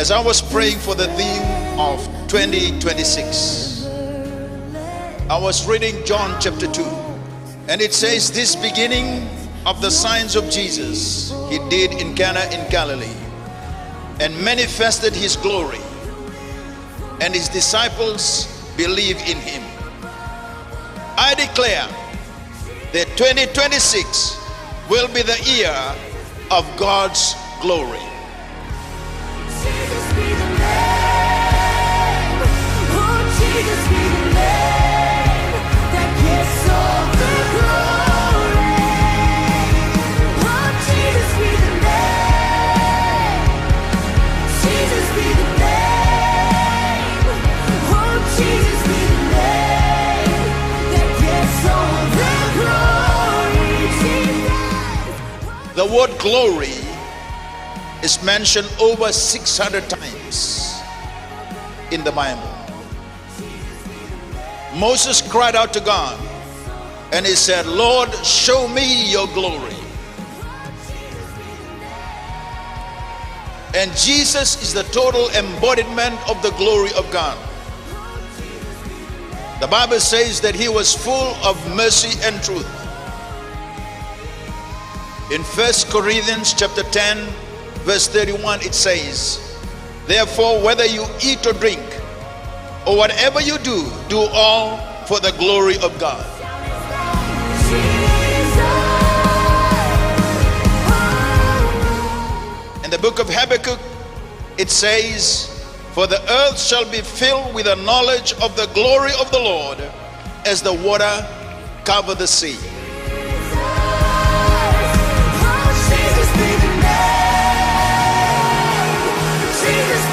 As I was praying for the theme of 2026, I was reading John chapter 2, and it says, "This beginning of the signs of Jesus he did in Cana in Galilee, and manifested his glory, and his disciples believed in him." I declare that 2026 will be the year of God's glory. Jesus be the name. Oh, Jesus be the name that gets all the glory. Oh, Jesus be the name. Jesus be the name. Oh, Jesus be the name that gets all the glory. Jesus. The word glory is mentioned over 600 times in the Bible. Moses cried out to God and he said, "Lord, show me your glory." And Jesus is the total embodiment of the glory of God. The Bible says that he was full of mercy and truth. In 1 Corinthians chapter 10, verse 31, it says, "Therefore, whether you eat or drink, or whatever you do, do all for the glory of God." In the book of Habakkuk, it says, "For the earth shall be filled with the knowledge of the glory of the Lord, as the water cover the sea." Jesus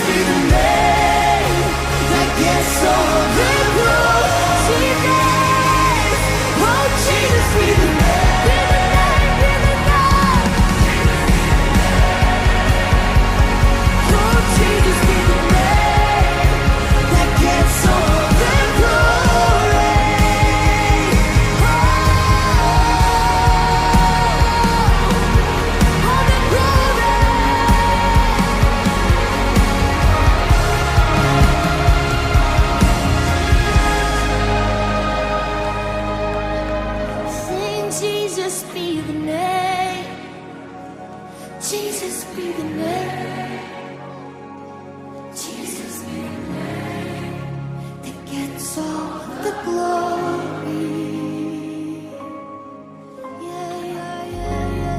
be the name that gets all the glory. Oh, Jesus be the name, be the name, be the name. Oh, Jesus be the name that gets all the glory. All the glory. Jesus be the name. Jesus be the name. Jesus be the name that gets all the glory. Yeah, yeah, yeah, yeah.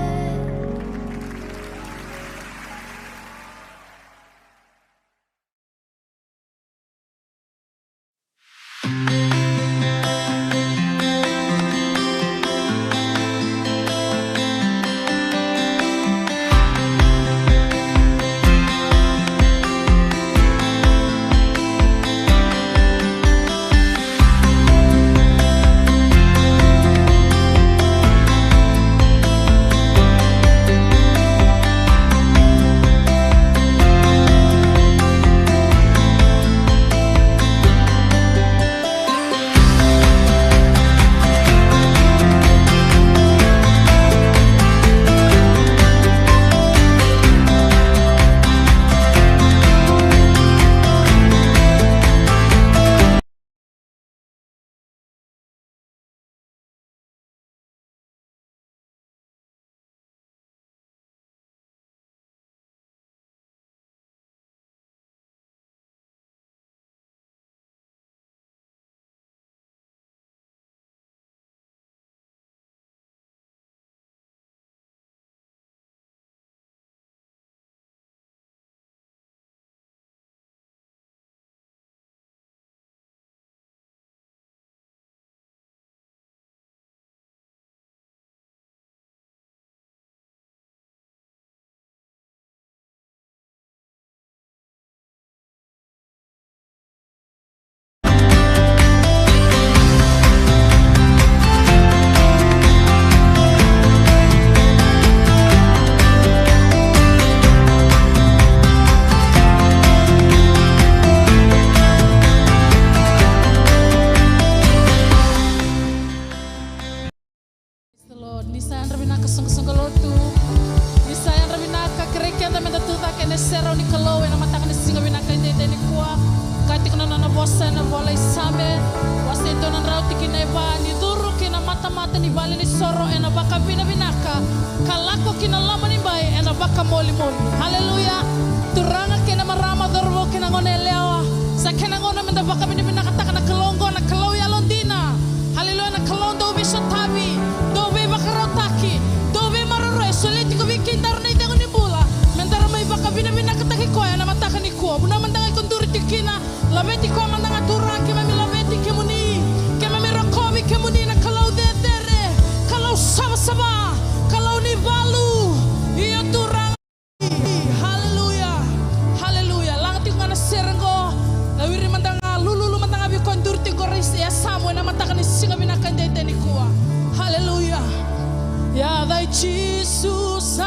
Lord, ni sa andra binaka sung lotu. Ni kerekenda menda tuta kene sera ni kalau ena mata kene singa bina kende teni kuah kati kuna nana bosa na bola isame wasi dona rauti kina iba ni duru kina mata ni bali ni soro ena baka bina binaka kalako kina lama ni bai ena baka moli haleluya turanga kina marama dorbo kina ngone lewa sa kina ngone menda baka bina binaka takana kelongo na kalau ya londina haleluya na kelondo bisa tabi dobe baka rautaki dobe marore soliti ko bikin darna ite ngoni bula mentara mai baka bina binaka taki koya na mata kani ko buna mandanga konduri tikina labeti ko mandanga turang kima mi labeti kemuni kema mi rakomi kemuni na kalau detere kalau sama-sama kalau ni balu iya turang haleluya haleluya langti ngana serenggo lawiri mandanga lulu mandanga bi kondur ti goris ya samu na mata kani singa binakan dete ni kuwa haleluya ya dai Jesus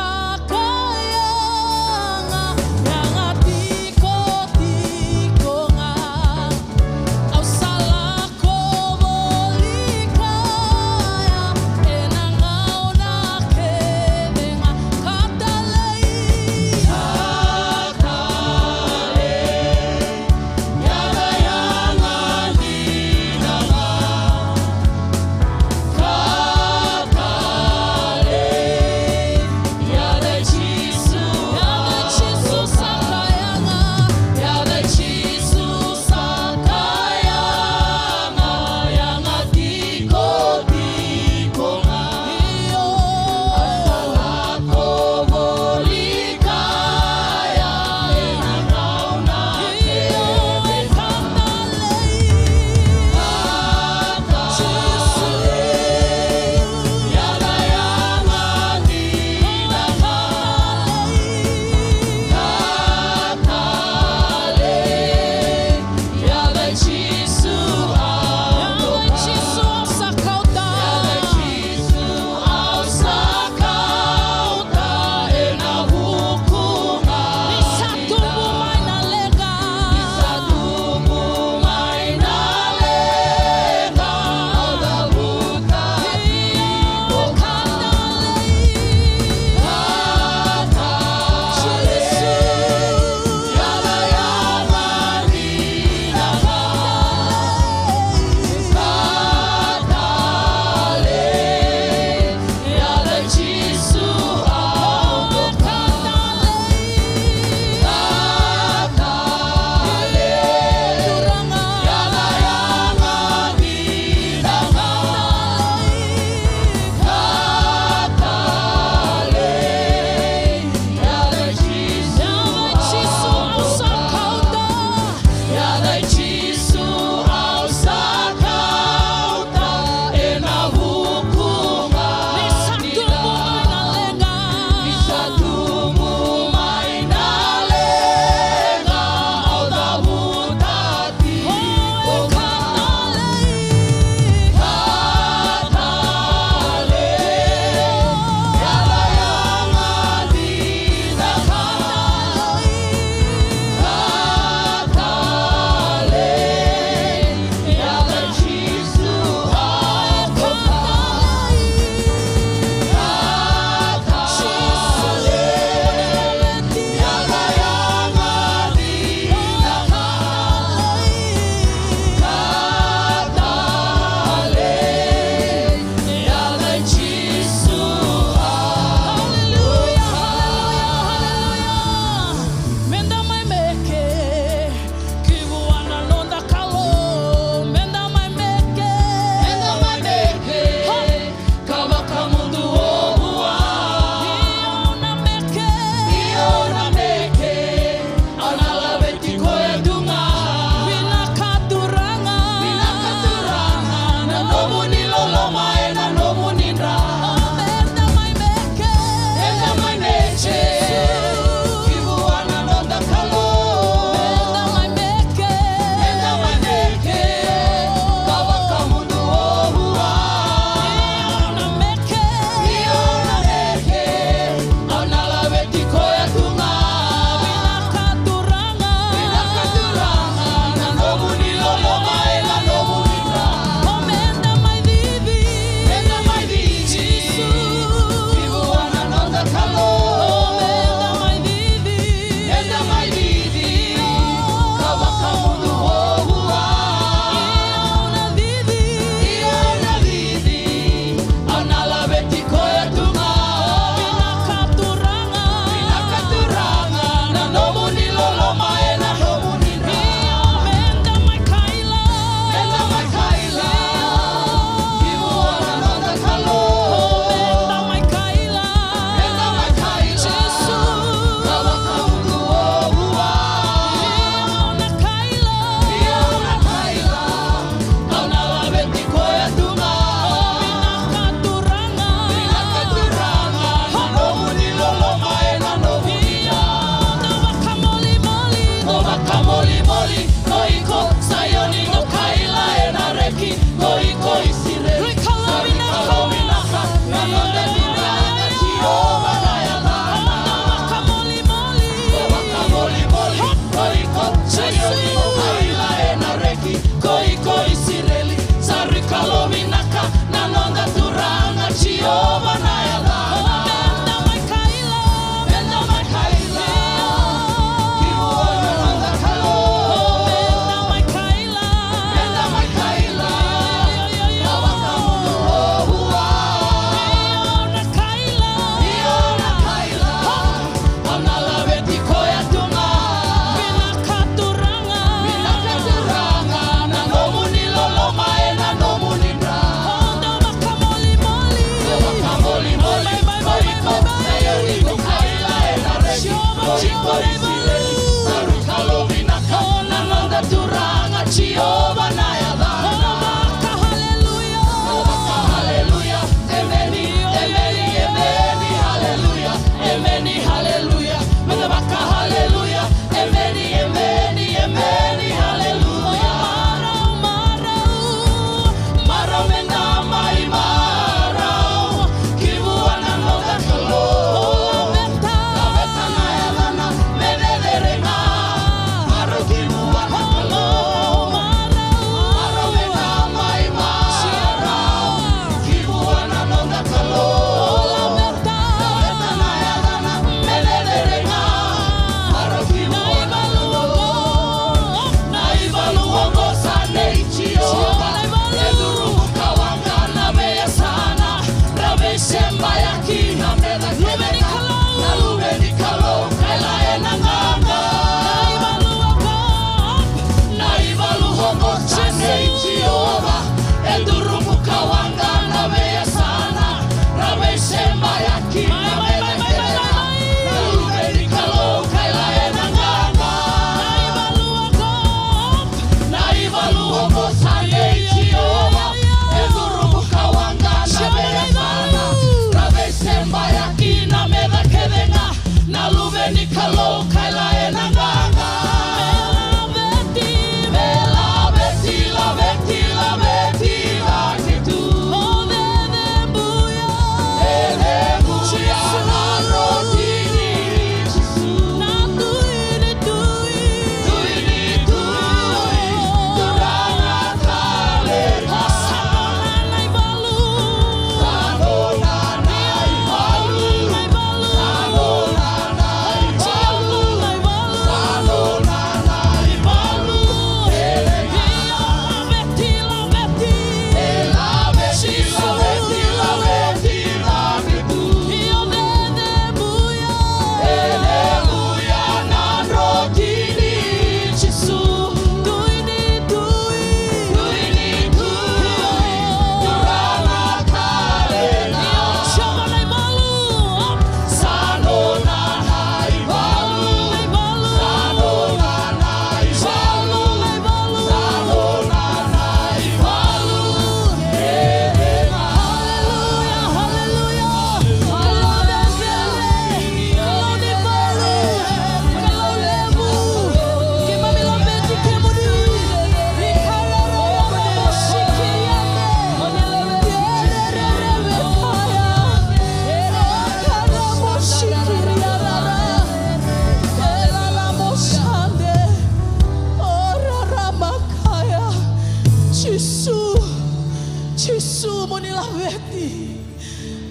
lameti.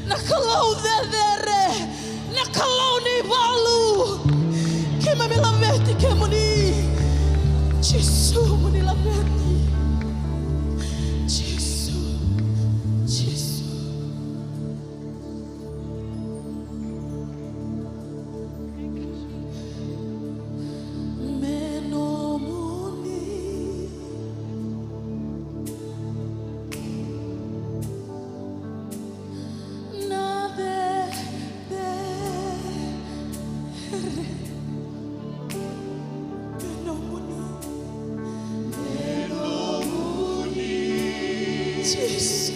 Nakalau dedere. Nakalau ni balu. Kema me lameti kemuni. Jesu muni lameti. Jesu. Jesu. Jesus.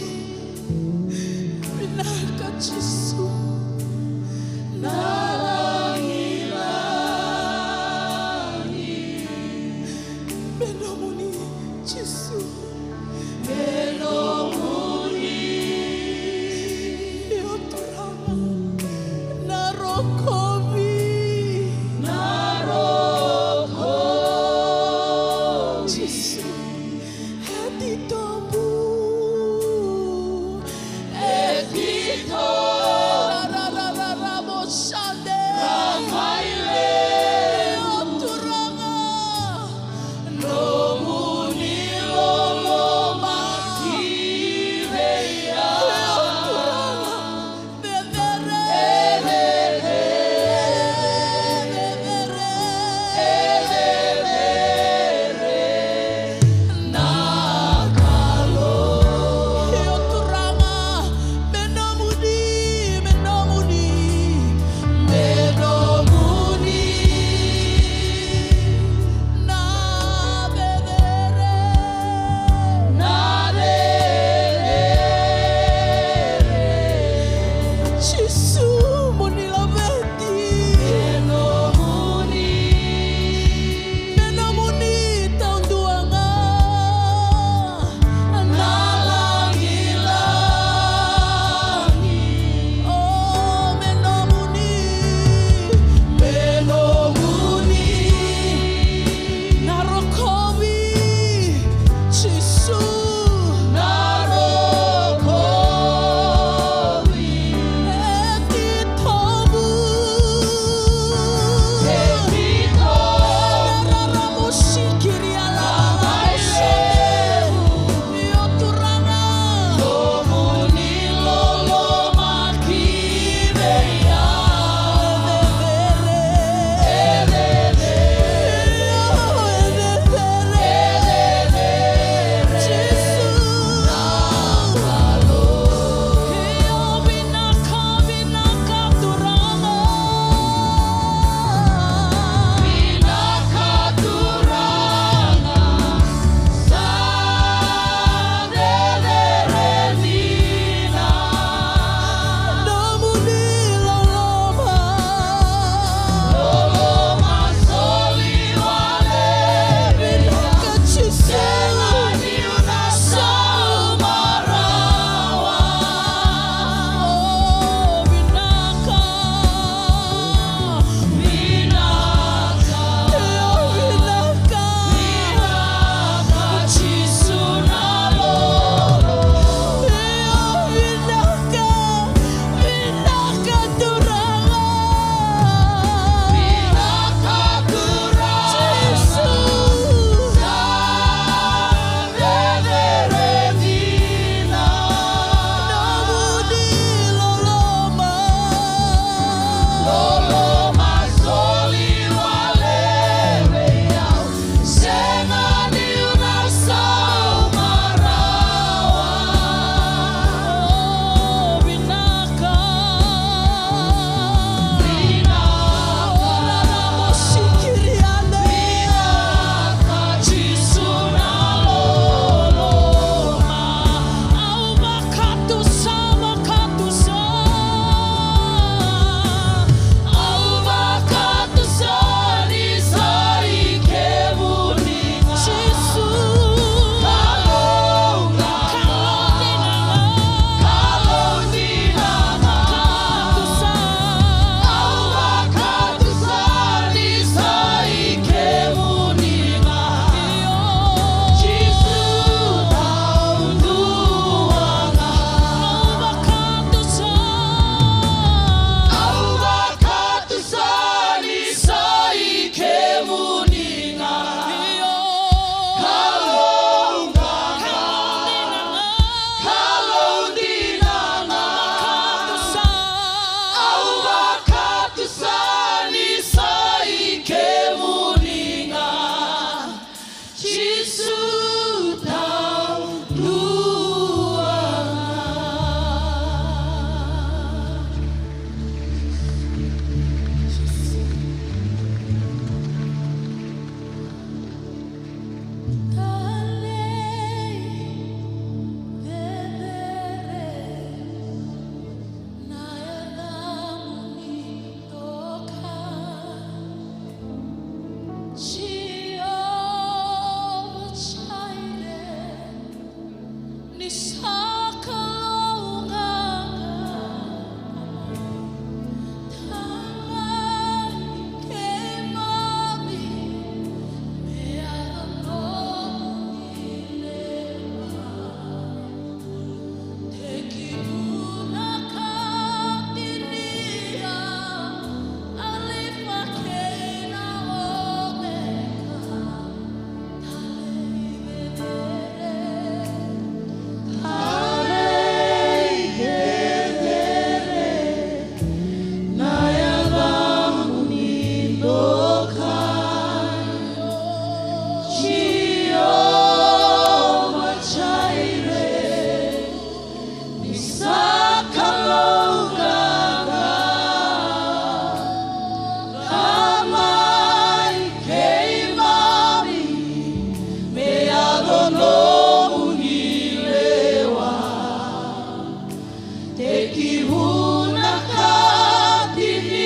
tekihuna katinia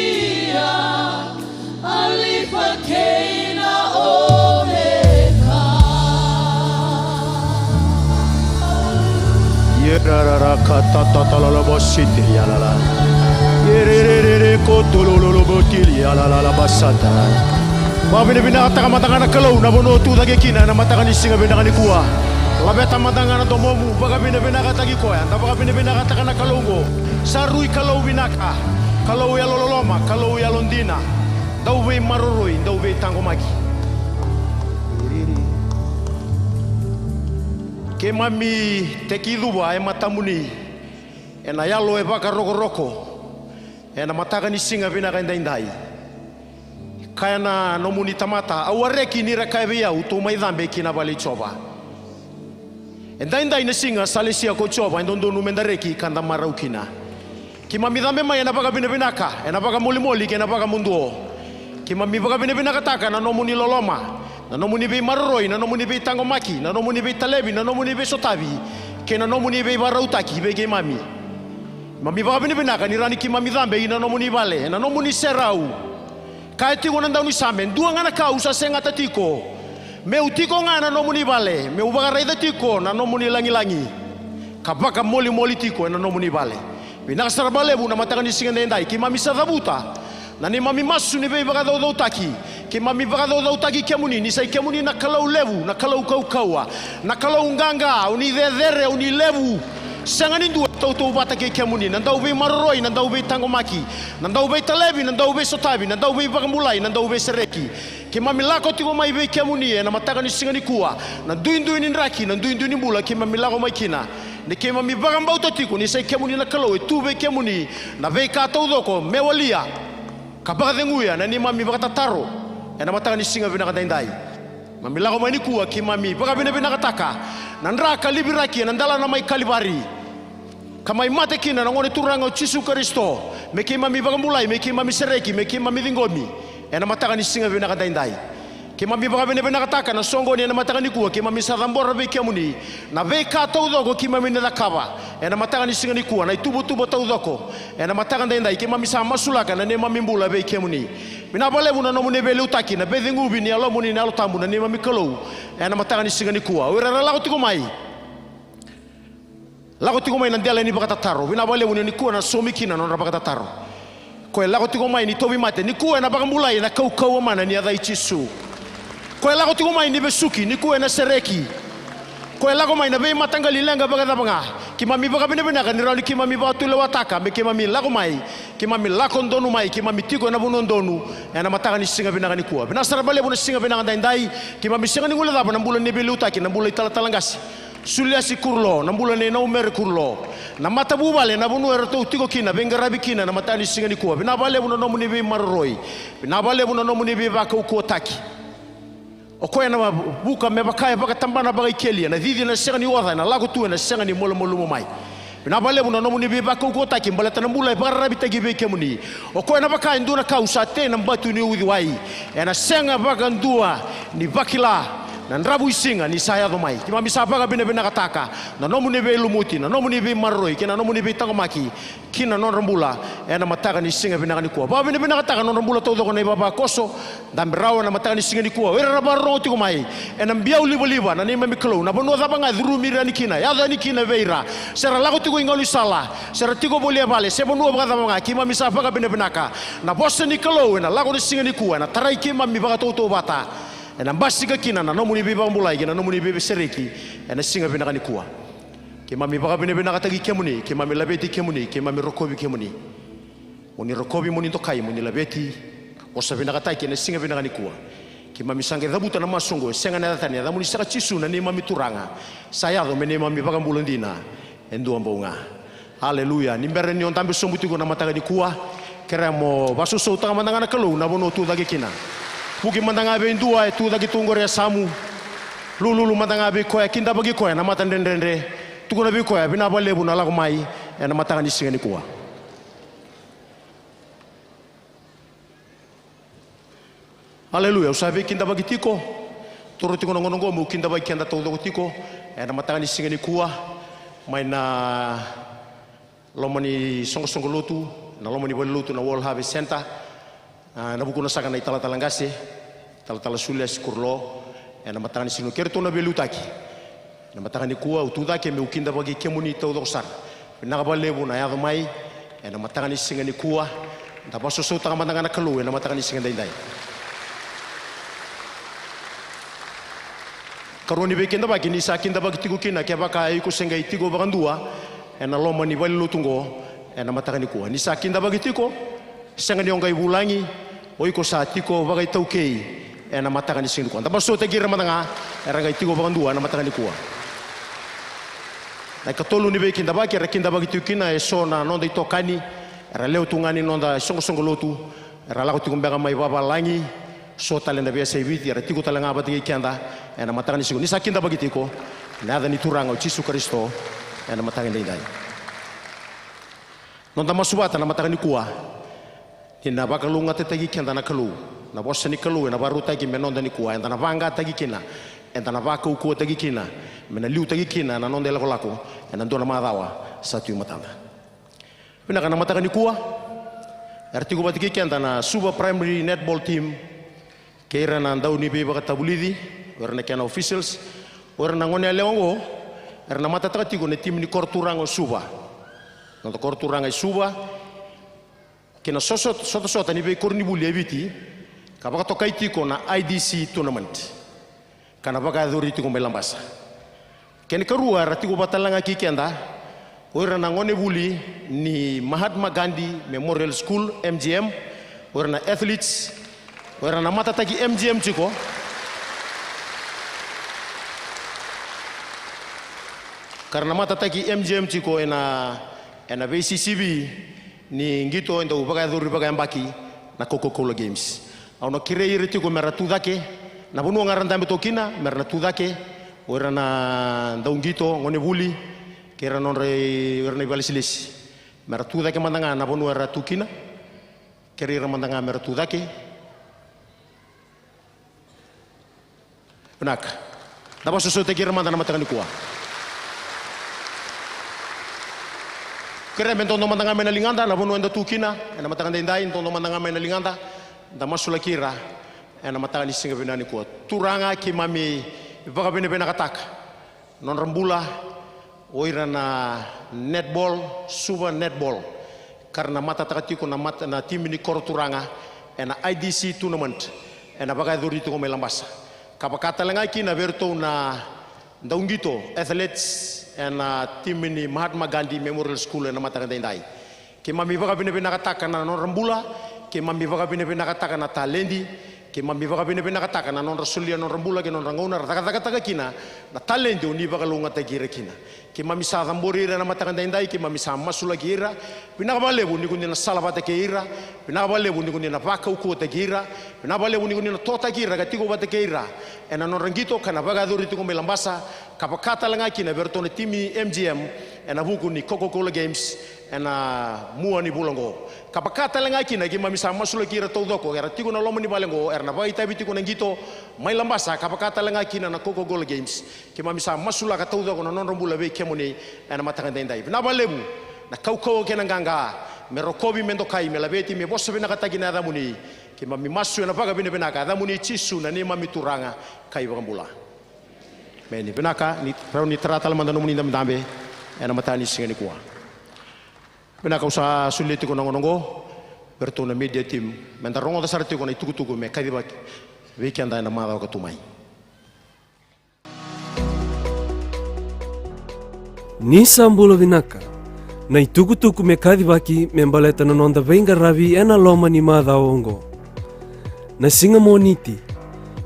alifakeina omeka yerara katatatala bositi yalala yerere kotololo botili yalala basata babine bina kata matangana kalau na bono tu dage kina na matangani singa bina kani kuwa labeta matangana domomu baga bina bina kata gikoya na baga bina bina kata kana kalongo sarui kalau binaka kalau ya lololoma kalau ya londina dau be maroroi dau be tangomaki ke mami tekiduwa e matamuni ena yalo e baka roko ena matagani singa bina kanda indai kayana nomuni tamata awareki ni rakaibeya utuma idhambe kina bali choba endai na singa salisia ko choba ndondo numendareki kanda maraukina kimami dhambe mai na baga binaka ena baga molimoli kena baga munduo kimami baga binaka taka na nomuni loloma na nomuni be marroi na nomuni be tangomaki na nomuni be talebi na nomuni be sotavi kena nomuni be barautaki be gemami mami baga binaka ni rani kimami dhambe ina nomuni bale na nomuni serau kai tiko nanda uni samen dua ngana kau sa senga tatiko meu tiko ngana no muni bale meu bagarai tatiko na no muni langi kabaka moli tiko na no muni bale bina sarabale bu na matakan di singa ndai ki mami sadabuta na ni mami masu ni be baga do taki ki mami baga do taki kemuni ni sai kemuni na kalau levu na kalau kau na kalau nganga uni dedere uni levu sangani dua tau bata ke kemuni nandau be marroi nandau be tangomaki nandau be talebi nandau be sotabi nandau be bagamulai nandau be sereki ke mami lako tiko mai be kemuni na mataka ni singani kuwa na duindu ni raki na duindu ni bula ke mami lako mai kina ni ke mami bagambau tiko ni sai kemuni na kalau tu be kemuni na be ka tau doko mewalia ka baga denguya na ni mami baga tataro na mataka ni singa bina kadaindai mami lako mai ni kuwa ke mami baga bina kataka nandraka libiraki nandala na mai kalibari kamai mate kina na ngone turanga Yesu Kristo meki mami bagamulai meki mami sereki meki mami vingomi ena mataka ni singa bina kadaindai ke mami bagabene bina kataka na songo ni ena mataka ni kuwa ke mami sadambora be kemuni na be ka taudoko ke mami na kaba ena mataka ni singa ni kuwa na tubo taudoko ena mataka ndaindai ke mami sa masulaka na ne mami mbula be kemuni bina bale buna no mune be lutaki na be vingubi ni alo muni na alo tambu na ne mami kalou ena mataka ni singa ni kuwa ora la ko mai lago tiko mai nandela ni bakata taro bina bale woni ni kuwa na somiki na non bakata taro ko lago tiko mai ni tobi mate ni kuwa na bagambulai na kau mana ni adai chisu ko lago tiko mai ni besuki ni kuwa na sereki ko lago mai na be matanga lilenga bagata banga kimami baga bina kan rali kimami ba tu lewataka me kimami lago mai kimami lako ndonu mai kimami tiko na buno ndonu na matanga ni singa bina ni kuwa bina sarabale buno singa bina ndai kimami singa ni ngula na bulo ni belutaki na bulo talangasi sulia si kurlo na mbula ne na umer kurlo na mata bubale na bunu erto tiko kina bengarabi kina na matani singani kuwa bina bale buno no muni be marroi bina bale buno no muni be baka ko taki okoya na buka me bakaya baka tambana baka kelia na didi na singani wada na lago tu na singani molo mai bina bale buno no muni be baka ko taki mbala tan mbula barabi tagi be kemuni okoya na baka nduna kausa te na mbatu ni udhiwai na senga baka ndua ni bakila na ndrabu isinga ni saya domai kimami sabaga bina kataka na nomu ni be lumuti na nomu ni be marroi kina nomu ni be tangomaki kina non rambula na mataka ni singa bina kuwa ba bina kataka non rambula todo ko ne baba koso dambrawa na mataka ni singa ni kuwa wera barro ti ko mai na mbiau liba na ni mami klo na bono daba nga dhurumi ni kina ya ni kina veira sera lago ti ko ingoli sala sera ti ko bolia bale se bono ba daba nga kimami sabaga bina ka na bosse ni klo na lago ni singa ni kuwa na tarai kimami ba toto bata na mbasi kina na nomuni be bambulai kina nomuni be sereki na singa bina kani kuwa ke mami baga bina katagi kemuni ke mami labeti kemuni ke mami rokobi kemuni oni rokobi muni tokai muni labeti osa bina katai na singa bina kani kuwa ke mami sange dabuta na masongo senga na tani da muni saka chisu na ni mami turanga saya do meni mami baga mbulundina endo ambonga haleluya nimbere ni ontambe sombuti ko na matanga ni kuwa keramo baso so tanga mandanga na kalau na bono tu dagi kina puki mandanga be ndua tu dagi tungore samu lulu mandanga be koya kinda bagi koya na mata ndende tukuna be koya bina balebu na lago mai na matanga ni singani kuwa haleluya usabe kinda bagi tiko toro tiko ngongo mu kinda bagi kinda todo tiko na matanga ni singani kuwa mai na lomani songo lotu na lomani bali lotu na World Harvest Center na buku na saka na itala talangase tala sulia sikurlo na matangani sinu kerto na belutaki na matangani kuwa utuda ke me ukinda bagi kemuni tau doksar na balebu na yado mai na matangani singani kuwa da baso so tanga matangana kalu na matangani singani dai karoni be kenda bagi ni sakinda bagi tiku kina ke baka iku sengai tigo bagandua na lomani bali lutungo na matangani kuwa ni sakinda bagi tiko sengani ongai bulangi oiko sa tiko bagai taukei na matangani singani kuwa da baso te gira matanga rangai tigo bagandua na matangani kuwa na katolu ni be kinda bagi kinda bagi tiku kina so na nonda itokani era leo tungani nonda songo lotu era lago tiku mbega mai baba langi so talenda biasa ibiti era tiku talanga abati kenda na matangani singani ni sakinda bagi tiko nada ni turanga o Yesu Kristo na matangani dai nonda masubata na matangani kuwa ina bakalunga te tagi kenda na kalu na bossa ni kalu na baru tagi menonda ni kuwa na vanga tagi kina na vaka uku tagi kina mena liu tagi kina na nonda lako na ndona madawa satu matanda pina kana matangani kuwa artigo batigi kenda na Suba Primary Netball Team kera na ndau ni be bakatabulidi warna kana officials warna ngone leongo erna mata takatigo ne tim ni korturango Suba no korturanga Suba kena soto ni be korni buli eviti kabaka tokai tiko na IDC tournament kana baka dori tiko melambasa ken karua ratiko batalanga kikenda ora na ngone buli ni Mahatma Gandhi Memorial School MGM ora na athletes ora na mata taki MGM tiko karena mata taki MGM tiko ena BCCB ni ngito ndo baga duri baga mbaki na Coca-Cola Games au no kirei retiko meratu dake na bunu ngaranda betokina meratu dake ora na ndo ngito ngone buli kera non re ora na balisilis meratu dake mandanga na bunu ratu kina keri mandanga meratu dake benak na baso so te kira mandana matangani kuwa kere mentondo mandanga mena linganda na bunu enda tukina na matanga ndai ntondo mandanga mena linganda da masula kira na matanga ni singa benani kuwa turanga kimami baka bene bena kataka non rambula oira na netball Suba netball karena mata takatiko na mata na tim ni kor turanga na IDC tournament na baka duri to melambasa kapakata lenga kina berto na ndaungito athletes na tim ni Mahatma Gandhi Memorial School na matanga ndai ke mami baka bine nakataka na non rambula ke mami baka bine nakataka na talendi ke mami baka bine nakataka na non rasulia non rambula ke non rangona taka kina na talendi uni baka lunga tagira kina ke mami sa tambori na matanga ndai ke mami sa masula gira pinaka balebu ni kunina salabata ke ira pinaka balebu ni kunina baka uko tagira pinaka balebu ni kunina tota gira gatiko bata ke ira ena non rangito kana baka duri tiko melambasa kapakata langa kina bertone timi MGM ena buku ni Coca-Cola Games ena mua ni bulango kapakata langa kina ki mami sama masula kira todoko era tiko na lomo ni balengo erna bai tabi tiko ngito mai lambasa kapakata langa kina na Coca-Cola Games ki mami sama masula ka todoko na non rombula be kemoni ena matanga ndai na balebu na kaukau kena nganga merokobi mendokai melabeti me bosso bena katagi na damuni ki mami masu na baga bena ka damuni chisu na ni mami turanga kai bagambula meni benaka ni rau ni trata lamanda no muninda mdambe ena matani singani kuwa benaka usa suliti ko nongo berto na media team mentarongo da sarti ko na tuku me kadiba weekend na mada ko tumai ni sambulo vinaka na itukutuku me kadibaki me mbaleta na nonda venga ravi ena loma ni mada ongo na singa moniti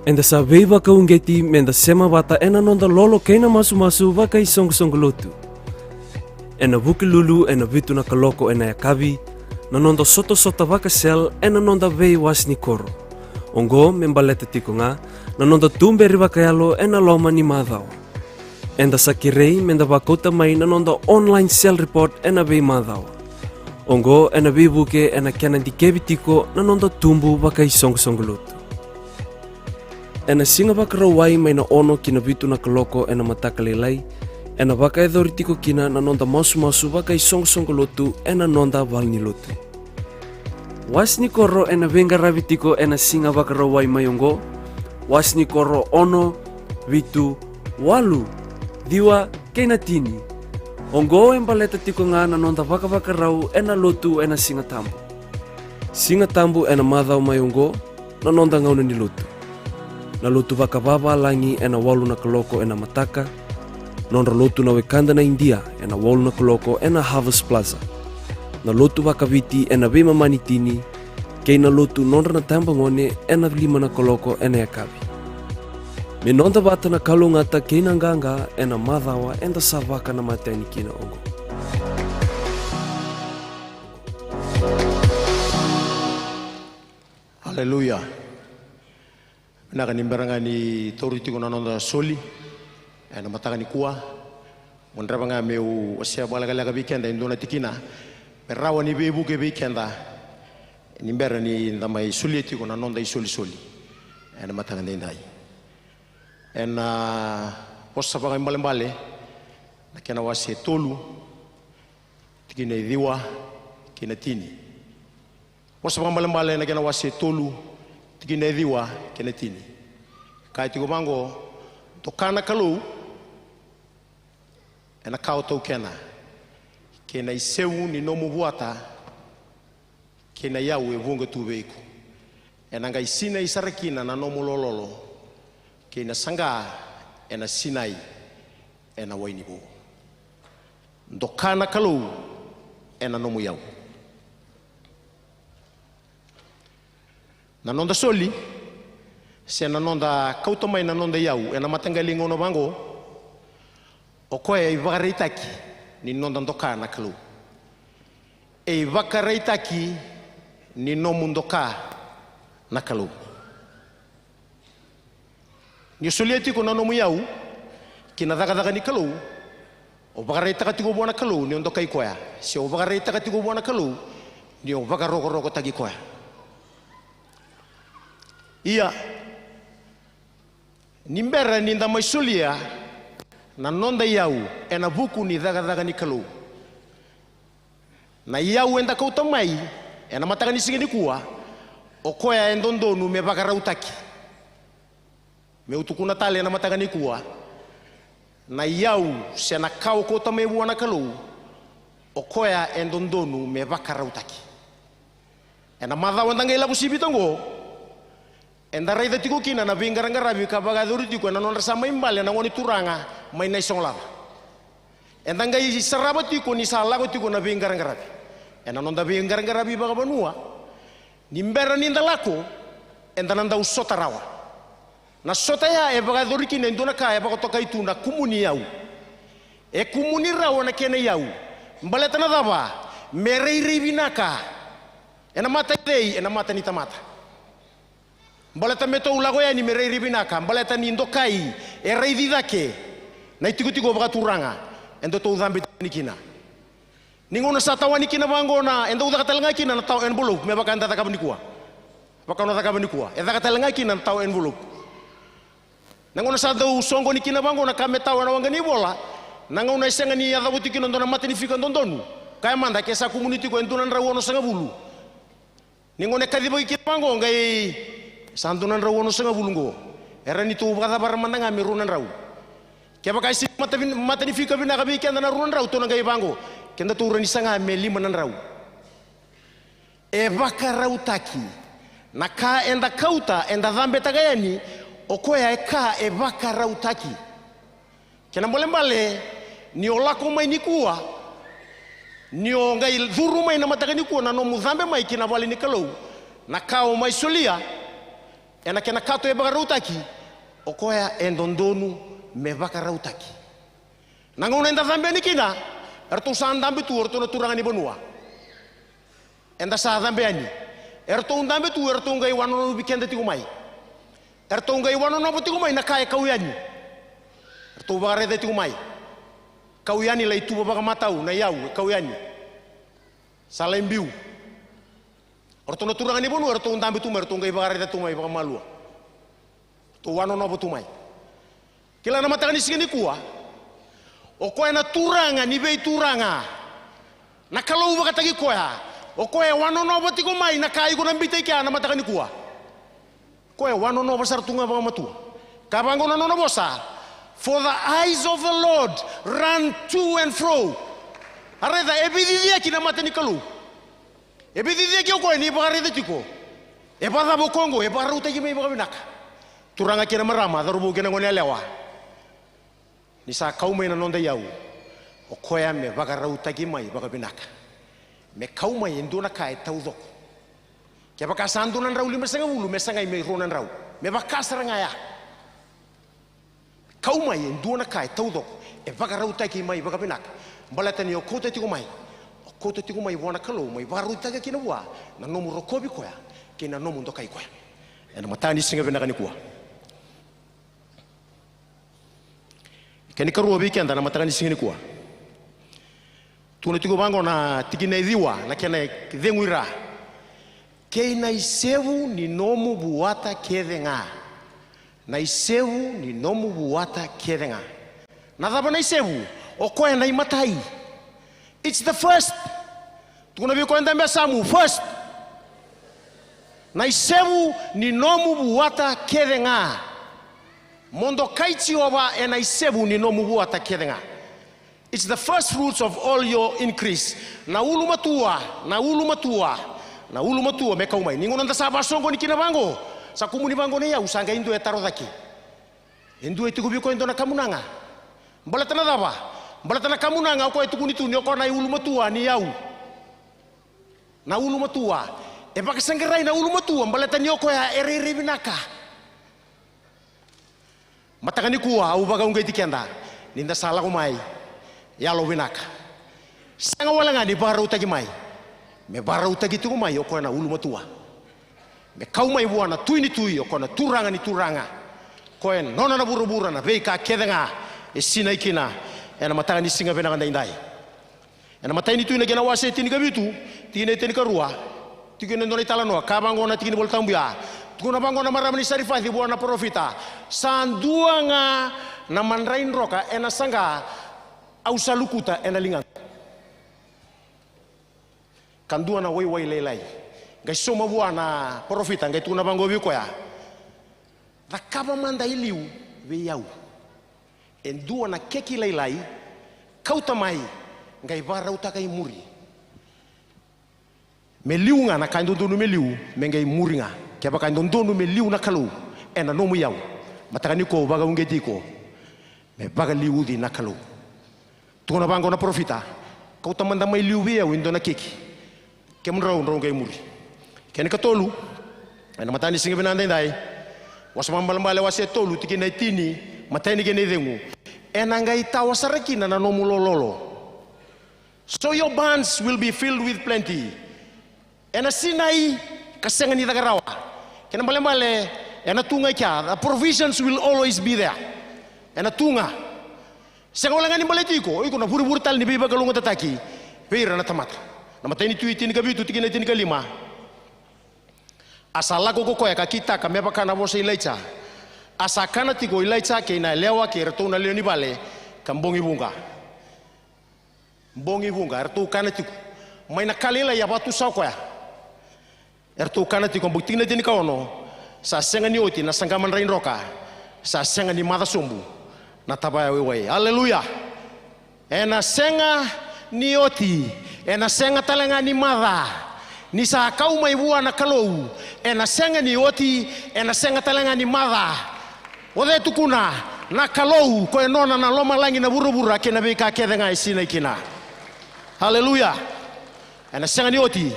enda sa veiva kaungeti menda sema bata ena nonda lolo keina masu waka i song lotu ena buki lulu ena vitu na kaloko ena yakavi na nonda soto waka sel ena nonda vei wasni koro ongo membaleta tikonga na nonda tumbe riva kayalo ena loma ni madao enda sa kirei menda bakota mai na nonda online sell report ena vei madao ongo ena vei buke ena kiana di kevitiko na nonda tumbu waka i song lotu ena singa bakarawai mai na ono kina vitu na kaloko ena matakalelai ena waka e dhori tiko kina na nonda masu waka i songo lotu ena nonda valni lotu. Wasni koro ena venga ravi tiko ena singa waka rawai mayongo, wasni koro ono, vitu, walu, diwa, kena tini. Ongo embaleta tiko nga na nonda waka rau ena lotu ena singa tambu. Singa tambu ena madhau mayongo na nonda ngauna ni lotu. Na lotu waka baba langi ena walu na kaloko ena mataka, nonda lotu na wekanda na India ena walu na kaloko ena Harvest Plaza. Na lotu waka viti ena vema manitini, kei na lotu nonda na tamba ngone ena 5 na kaloko ena yakabi. Me nonda wata na kalo ngata kei na nganga ena madhawa enda savaka na mateni kina ongo. Haleluya. Naka nimberanga ni tori tiko na nonda soli ena mataka ni kuwa mondraba nga meu osia balaga weekend indona tikina perawa ni bebu ke weekenda nimbera ni ndamai soli tiko na nonda soli ena mataka ndai ena posa banga mbale na kena wase tolu tikina idiwa kina tini posa banga mbale na kena wase tolu tikina idiwa kina tini kai tiko mango tokana kalu ena kauto kena kena iseu ni nomu buata kena yawe vunga tubeiko ena ngai sina isarakina na nomu lololo kena sanga ena sinai ena wainibo ndokana kalu ena nomu yau na nonda soli se na nonda kauto mai na nonda yau ena matangali ngono bango okoya ivagareitaki ni nonda ndoka na kalu e ivagareitaki ni nomu ndoka na kalu ni solieti ko na nomu yau kina daga ni kalu o vagareitaka tiko bona kalu ni ndoka ikoya se o vagareitaka tiko bona kalu ni o vagarogo tagi koya iya nimbera ni nda maisulia na nonda yau ena buku ni daga ni kalu na yau enda kauta mai ena mataka ni sigini kuwa okoya endondonu me bagarautaki me utukuna tale ena mataka ni kuwa na yau se na kau kauta mai buana kalu okoya endondonu me bagarautaki ena madha wenda ngai labu sibitongo enda raida tiko kina na vingarangara vika bagaduri tiko na nonda sama imbale na ngoni turanga mai na isonglava enda ngai saraba tiko ni salago tiko na vingarangara ena nonda vingarangara vi bagabanua nimbera ninda lako enda nanda usota rawa na sota ya e bagaduri kina ndona ka e bagotoka itu na kumuni yau e kumuni rawa na kena yau mbaleta na daba merei vinaka ena mata dei ena mata ni tamata mbaleta meto ulago ya ni merei ribinaka mbaleta ni ndokai e reidi dake na itiko bagaturanga endo to dhambi nikina ningona satawani kina bangona endo udakatelanga kina na tau envelope me bakanda takabnikua bakana takabnikua e dakatelanga kina na tau envelope nangona sa do songo ni kina bangona kameta wana wangani bola nangona isenga ni yadabuti kina ndona matenifika ndondonu kaya manda kesa community ko entunan rawono sanga bulu ningone kadibo kina bango ngai santunan rawono sanga bulungo era ni tu bada baramanda ngami runan raw keba kaisi matenifika bina kabi kenda na runan raw to ngai bango kenda tu rani sanga meli manan raw e vakarau taki naka enda kauta enda dhambe tagayani okoya eka e vakarau taki kena mbale ni olako mai nikua ni ngai dhuru mai na matagani kuwa na no mudhambe mai kina vale ni kalau nakao mai solia ena kena kato e bagarutaki okoya endondonu me bagarutaki nangona enda dhambe ni kina erto sandambe tu erto na turanga ni bonua enda sa dhambe ani erto undambe tu erto ngai wano bikende ti kumai erto ngai wano no ti kumai nakaya kauyani erto bagarede ti kumai kauyani la itu baga matau na yau kauyani salembiu erto na turanga ni bonu erto undambe tu erto ngai bagarede tu mai baga malua tu wano no tu mai kila na mataka ni sigini kuwa O koe na turanga ni vei turanga. Na kalau wakatagi koea. O koe wanono batiko mai na kai ko na bitay kia na matakani kuwa. Koe wanono basar tunga ba matua. Kabango na nono bosa. For the eyes of the Lord run to and fro. Areda ebididia kina matani kalu. Ebididia kio koe ni bagarida tiko. Ebada bo Kongo, ebara utagi mai bagabinak. Turanga kina marama darubu kina ngone lewa. Ni sa kau mai na nonda yau. O koe me bagara utagi mai bagabinak. Me kau mai enduna kai taudok. Kia baka sandunan rau lima sanga ulu me sangai me ronan rau. Me baka sarangaya. Kau mai enduna kai taudok. E bagara utagi mai bagabinak. Balatani o kota tiko mai. O kota tiko mai wana kalau mai bagara utagi kina wa. Na nomu rokobi koea. Kina nomu ndokai koea. Ena matani singa benakani kuwa. Kani karua biki anda na matakani singa kuwa. Tuna tiko bango na tikina idhiwa na kena dhenguira. Kena isevu ni nomu buwata kedhenga. Na isevu ni nomu buwata kedhenga. Na dhaba na isevu o koe na imatai. It's the first. Tuna biko enda mbea samu first. Na isevu ni nomu buwata kedhenga. Mondo kaiti oba e na isevu ni nomu buwata kedhenga. It's the first fruits of all your increase. Na ulu matua, na ulu matua, na ulu matua meka umai. Ningo nanda sa basongo ni kina bango. Sa kumuni bango ne ya usanga indu e tarodaki. Indu e tikubiko indo na kamunanga. Mbalatana daba. Mbalatana kamunanga ko e tukunitu ni ko na ulu matua ni yau. Na ulu matua. E baka sangerai na ulu matua mbalatani ko ya ere binaka. Matakani kuwa au baga ungai tikenda. Ninda sala ko mai. Yalo binaka. Sanga wala ngani bara utagi mai. Me bara utagi tuku mai oko na ulu matua. Me kau mai buana tuini tui oko na turanga ni turanga. Koe nona na buru-buru na veika kedanga e sina ikina. Ena matanga ni singa benanga ndai. Ena matai ni tuina kena wase tini kabitu. Tini tini karua. Tikine ndona itala noa. Kabango na tikine boltambuya. Tukuna bango na maramani sarifati buana profita. Sanduanga na manrain roka ena sanga au salukuta ena lingan. Kandua na wai lelai. Gai soma bua na profita gai tuna bango biko ya. Da kaba manda iliu ve yau. Endua na keki lelai kauta mai gai bara utakai muri. Me liu nga na kaindondonu me liu me gai muri nga. Kia baka kaindondonu me liu na kalau ena nomu yau. Matakani ko baga ungediko. Me baga liu di na kalau. Tuna bango na profita. Kau tamanda mai liu bia windo na keki. Kem rau gai muri. Kene katolu. Ena matani singa benanda ndai. Wasamambala wase tolu tikina tini matani gene dengu. Ena ngai tawasarakina na nomu lololo. So your barns will be filled with plenty. Ena sinai kasenga ni tagarawa. Kena male ena tunga kya. The provisions will always be there. Ena tunga. Sanga wala ngani maletiko, iko na buru-buru tal ni biba kalunga tataki. Pera na tamata. Na matay ni tuiti ni kabitu tikina tini kalima. Asa lago ko koya kakita kameba kana bosa ilaicha. Asa kana tiko ilaicha ke na lewa ke reto na leoni bale kambongi bunga. Mbongi bunga reto kana tiko. Mai na kalela ya batu sa koya. Reto kana tiko buktina tini kaono. Sa senga ni oti na sangaman rain roka. Sa senga ni mata sombu. Na tabaya wewe. Haleluya. Ena senga ni oti. Ena senga talenga ni mada. Ni sa kau mai bua na kalau. Ena senga ni oti. Ena senga talenga ni mada. Ode tukuna. Na kalau. Koe nona na loma langi na buru-buru. Kena bika kedanga isina ikina. Haleluya. Ena senga ni oti.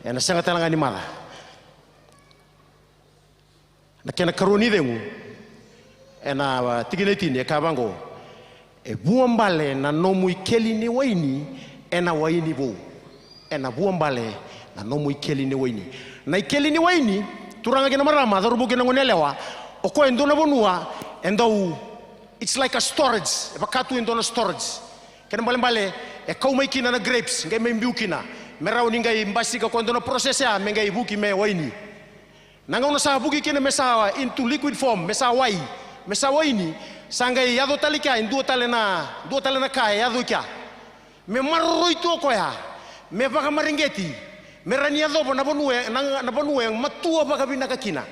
Ena senga talenga ni mada. Na kena karuni dengu. Ena tiginetini e kabango e buambale na nomu ikeli ni waini ena waini bo ena buambale na nomu ikeli ni waini na ikeli ni waini turanga kina marama darubu kina ngonelewa oko endona bonua endau it's like a storage e bakatu endona storage kena mbale e kauma kina na grapes ngai membiukina merau ningai mbasika ko endona process ya mengai buki me waini nanga una sa buki kina mesa into liquid form mesa wai Mesawa ini Sangai yado tali kia dua tali na kai yado kia. Me maroi tu ko ya. Me baka maringeti. Me rani yado na bonue yang matua baka binaka kina.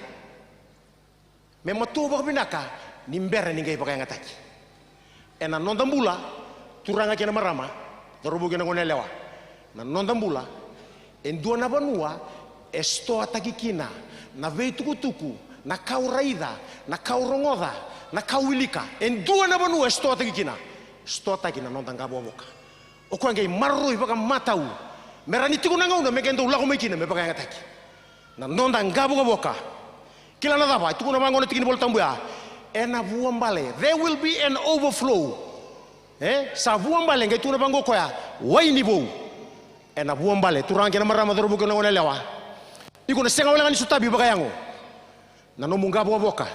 Me matua baka binaka ni mbere ni ngai baka ngataki. Ena nondambula turanga kena marama darubu kena konelewa. Na nondambula endua na banua esto ataki kina na veitukutuku na kauraida na kaurongoda na kauilika endua na banua esto ataki kina esto ataki na nondangabo boka o ngai maroi baka matau merani tiku nanga una megendo ulago mekina me baka ngataki na nondangabo boka kila na daba tiku na mangona tikini boltambuya ena vuambale there will be an overflow sa vuambale ngai tuna bango koya waini bo ena vuambale turange na marama darubu kena onelewa iko na senga wala ni sutabi baka yango na no mungabo boka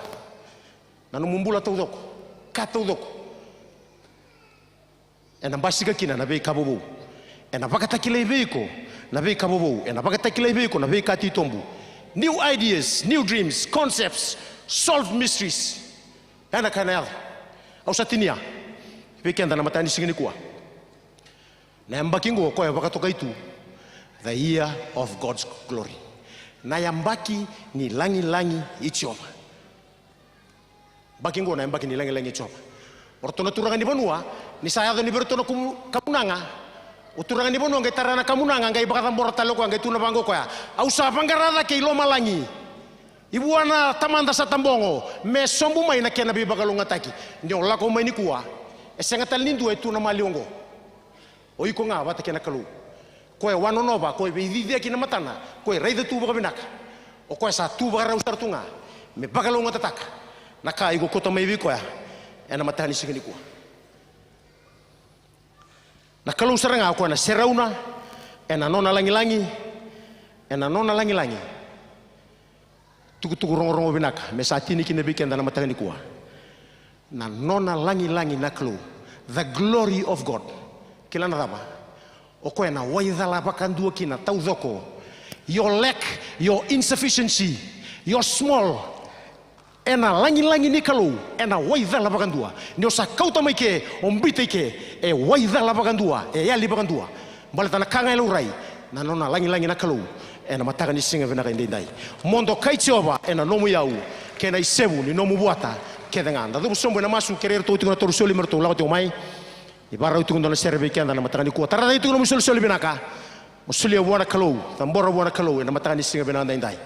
na no mumbula tudoko katudoko ena basika kina na bei kabobo ena bakata kile veiko na bei kabobo ena bakata kile veiko na bei katitombu new ideas new dreams concepts solved mysteries ena kana ya au satinia pekenda na matani singini kwa na mbakingo kwa bakatoka itu the year of God's glory na yambaki ni langi ichova bakingo na yambaki ni langi ichova ortona turanga ni banua ni sayado ni bertono kamunanga uturanga ni banua ngai tarana kamunanga ngai bakata borata loko ngai tuna bango kwa au sa bangarada ke ilo malangi ibuana tamanda sa tambongo me sombu mai na kena bi bagalonga taki ndio lako mai ni kuwa esengatal nindu etu na maliongo oiko nga wata kena kalu koe wanonova koe vidia kina matana koe raida tu baka binaka o koe sa tu baka rausar tunga me bagalonga tataka naka igo kota mai vikoya ena matani sigini kuwa na kalu saranga koe na serauna ena nona langi tuku rongo binaka me sa tini kina bikenda na matani kuwa na nona langi na kalu the glory of God kila na dama o koe na waidhala bakandua kina taudoko your lack your insufficiency your small ena langi ni kalu ena waidhala bakandua ndio sa kauta mai ke ombite ke e waidhala bakandua e yali bakandua balata na kanga elurai na nona langi na kalu ena mataka ni singa vena ndai mondo kaitioba ena nomu yau ke na isebu ni nomu buata ke denganda do sombo na masu querer to tiko to soli merto lago to mai ibara itu ndona serve kenda na mataka ni ko tarada itu no soli binaka musuli buana kalu tambora buana kalu na mataka ni singa vena ndai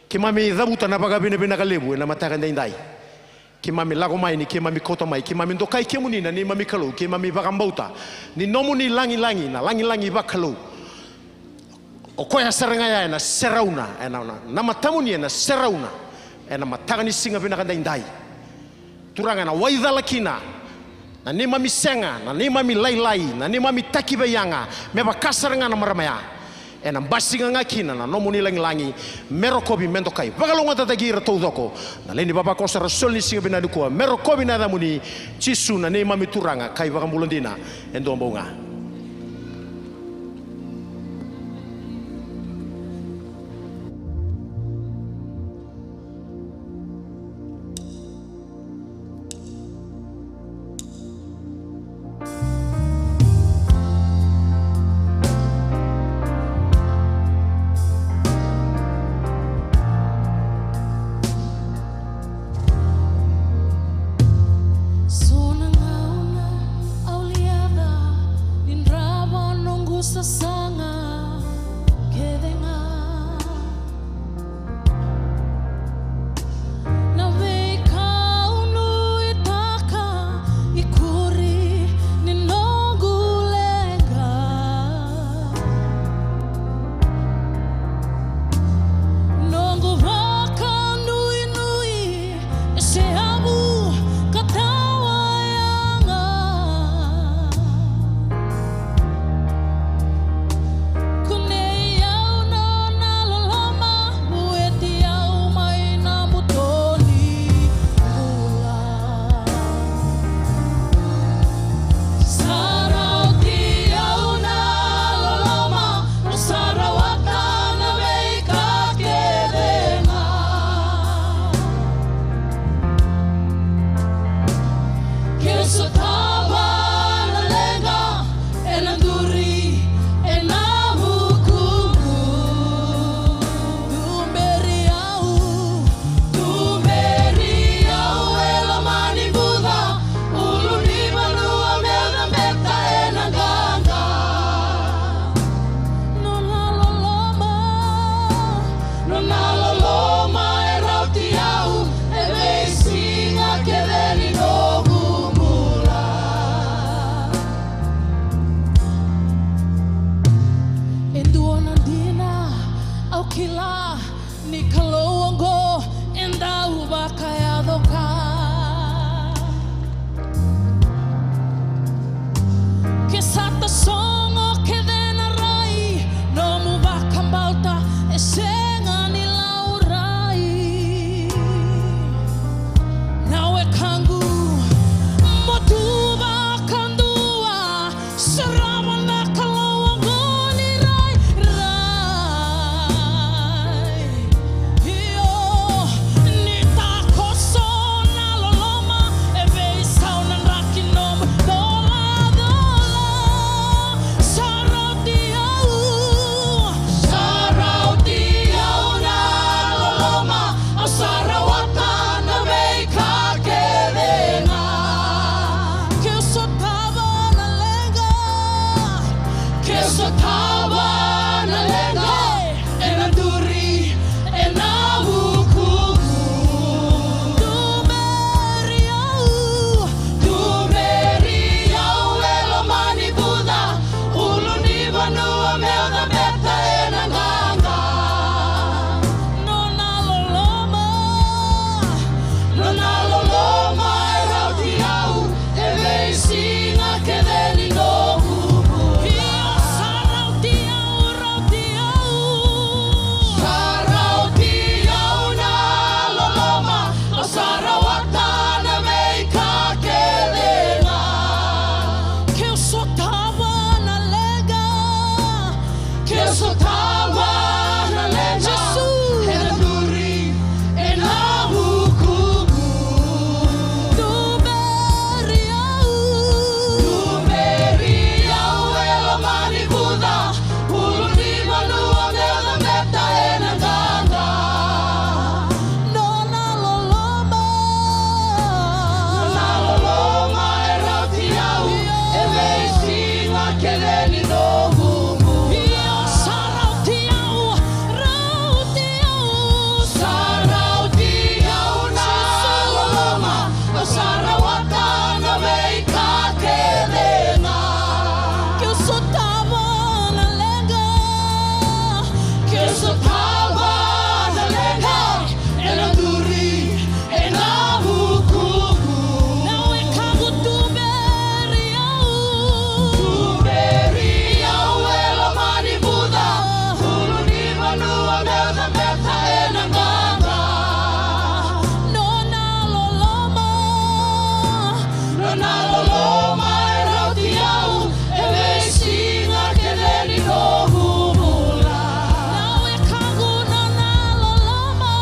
kimami dhabuta na baga bine binaka lebu na mataka ndai kimami lago mai ni kimami kota mai kimami ndokai kemunina ni mami kalu kimami bagambauta ni nomu ni langi na langi bakalu o koe serenga ya na serauna na matamuni na serauna na mataka ni singa binaka ndai turanga na waidhala kina na ni mami senga na ni mami lailai na ni mami takibayanga meba kasaranga na maramaya ena basinga ngakina na nomu ni langi merokobi mendokai bagalonga tatagi ratodoko na leni baba kosara solni singa binadu ko merokobi na damuni chisu na ni mami turanga kai bagambulondina endo mbonga kila ni kalongo enda ubakaya doka Kesata songo kedena rai no mubaka balta esenga ni laurai nawe kangu motuba kandua serama na kalongo ni rai Iyo ni takoso na loloma eve sauna rakinom dola sarau na loloma sarawata na meika kedenga kesotava na lenga enanduri enahukumu dumeriau elomani buda uluni vanua meoda beta enanganga nona loloma eraudiau eveisinga kedeni nohumu saraudiau na loloma sarawata na meika kedenga kesotava na lega enanduri enahukumu dumeriau elomani buda uluni vanua meoda beta enanganga nona loloma eraudiau eveisinga kedeni nohumu saraudiau na loloma sarawata na meika kedenga kesotava na lenga enanduri enahukumu nawe kangu dumeriau elomani buda uluni vanua meoda beta enanganga nona loloma eraudiau eveisinga kedeni nohumula nawe kangu nona loloma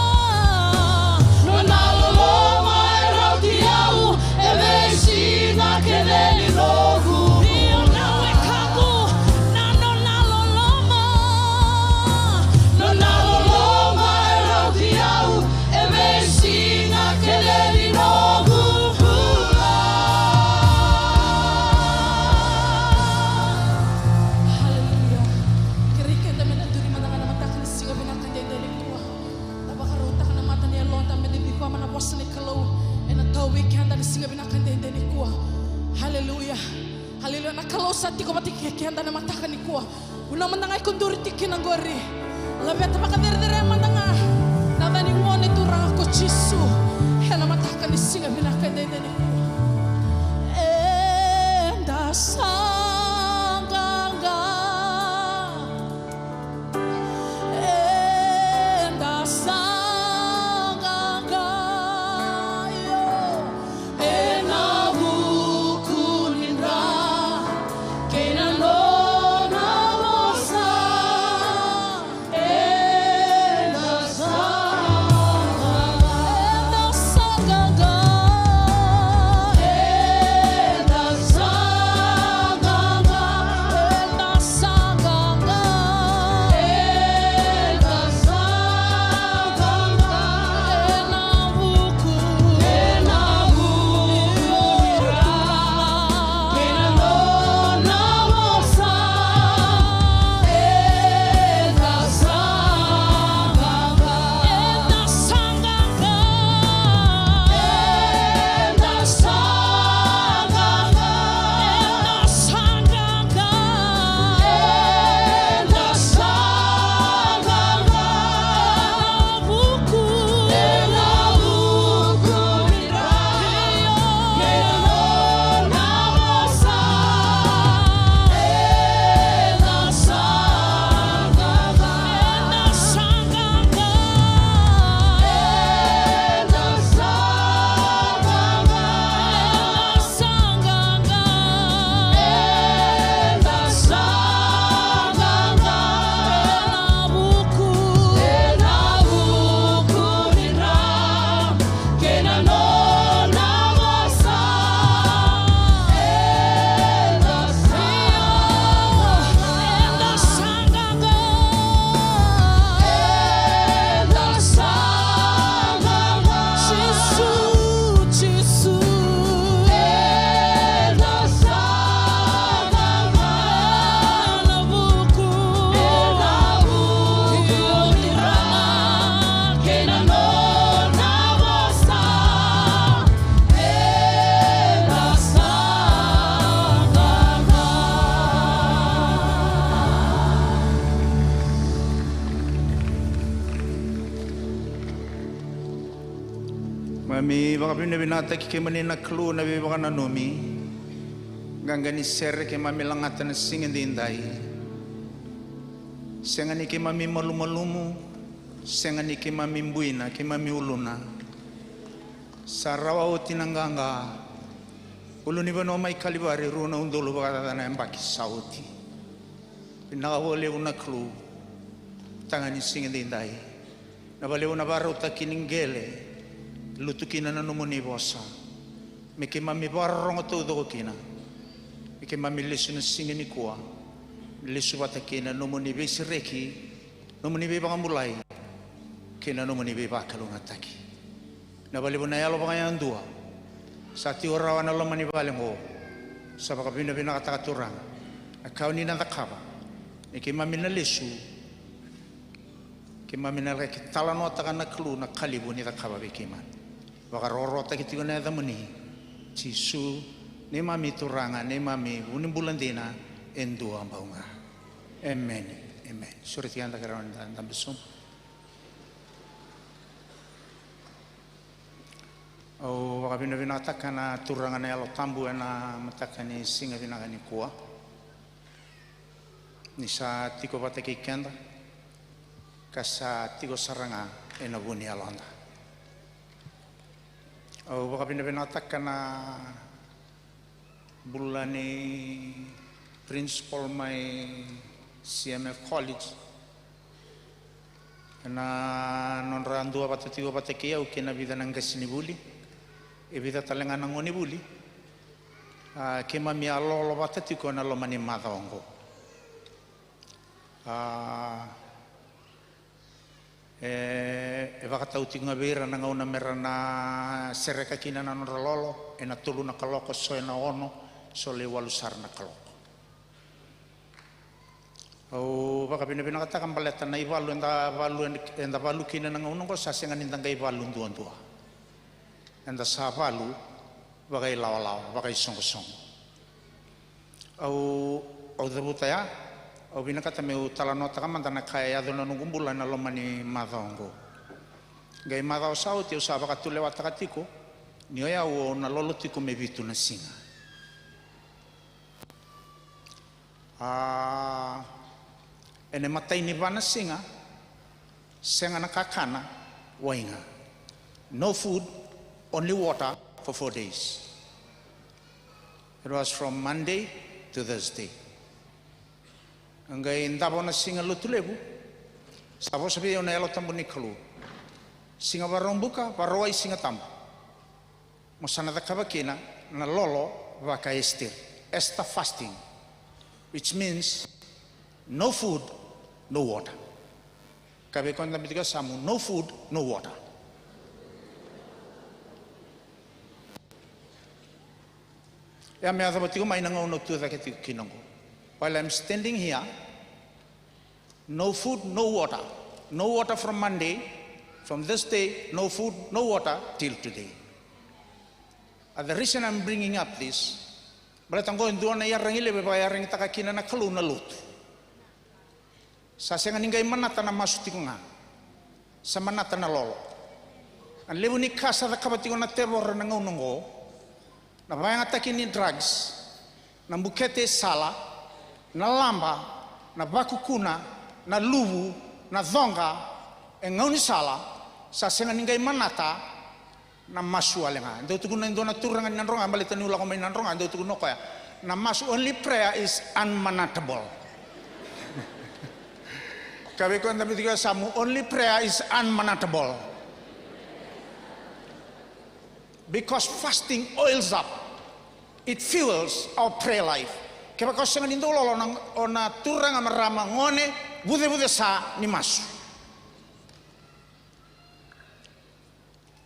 eraudiau eveisinga kedeni nohumula nawe kangu nona loloma eraudiau eveisinga kedeni nohumula Haleluya kerike da menanduri mananga matakan sigo binakan de delikua tabakarota kana mata ni lonta medibikwa mana posne kalau ena tau weekend da sigo binakan de delikua Haleluya Haleluya na kalau sati ko mati kekenda na matakan ikua una mananga ikunduri tikina gori labe tabakadere mananga nadani ngone turanga ko chisu ena matakan sigo binakan de delikua enda sanganga yo enahukuninra kenanona mosa enda sanganga Mami baka binabinata ki manina klu na baka na nomi. Gangani serre ke mami langata na singin dindai. Sengani ke mami malumalumu. Sengani ke mami mbuina ke mami uluna. Sarawa o tinanganga. Uluni ba no mai kalibari runa undolo baka na mbaki sauti. Pinakawole una klu. Tangani singin dindai. Nabale una baro takiningele. Lutukina na numuni bosa. Meke mami barong to do kina. Meke mami lesu na singini kuwa. Lesu batakina numuni be sireki. Numuni be bangamulai. Kina numuni be bakalunga taki. Na bali bona yalo bangayan dua. Sati orawa na lomani balengo. Sa bakabina bina katakaturang. Akau ni na takaba. Meke mami na lesu. Ke mami na reki talano takana klu na kalibu ni takaba be kiman. Wakarorota kitigo na damuni Jisu ne mami turanga ne mami unimbulandina endua ambaunga. Amen. Amen. Surati anda karon dan besum. O wakabina binata kana turanga na alo tambu na matakani singa binagani kuwa. Nisa tiko bateki kenda kasa tiko saranga ena buni alanda. Oh, baka pinapinatak ka na bulani principal may CMF College na non randua patatigo patekia o kina vida ng kasinibuli e vida talenga ng onibuli ke mami alolo patatiko na lomani madongo e baka tauti nga bera na ngauna mera na sereka kina na nonrololo e na tulu na kaloko so e na ono so le walusar na kaloko o baka pinakatakan baleta na iwalu enda balu kina na ngauna ko sasengan indang ka iwalu duan dua enda sa balu baka ilaw-law baka isong-isong o dabutaya o binakata meu talanota kamanta na kaya dono nungumbulan na lomani madongo gai madao sao te usaba katule watakatiko ni oya o na lolotiko me vitu na singa ene matai ni bana singa senga na kakana wainga no food only water for 4 days. It was from Monday to Thursday. Ngai ndabo na singa lutulebu sabo sabi ona yalo tambo ni kalu singa barong buka baroi singa tambo mosana da kabakina na lolo vaka estir esta fasting which means no food no water kabe konda bitiga samu no food no water ya me asa batigo mai nanga ono tu da kinongo. While I'm standing here, no food, no water. No water from Monday, from this day, no food, no water, till today. And the reason I'm bringing up this, balatango indua na yarang ilebe ba yarang takakina na kalu na lut. Sa senga ningay manata na masuti ko nga. Sa manata na lolo. Ang lebu ni kasa da kabatigo na terror na ngaunongo, na bayang atakin ni drugs, na bukete sala, na lamba, na bakukuna, na lubu, na dhonga, e ngauni sala, sa senga ningay manata, na masu alenga. Ndo tuku na ndo na turangan nanronga, balita ni ula ko may nanronga, ndo tuku no kaya, na masu only prayer is unmanatable. Kabe ko ndabi tiga samu, only prayer is unmanatable. Because fasting oils up, it fuels our prayer life. Kaya ko senga nindo lolo na turang amarama ngone bude sa ni masu.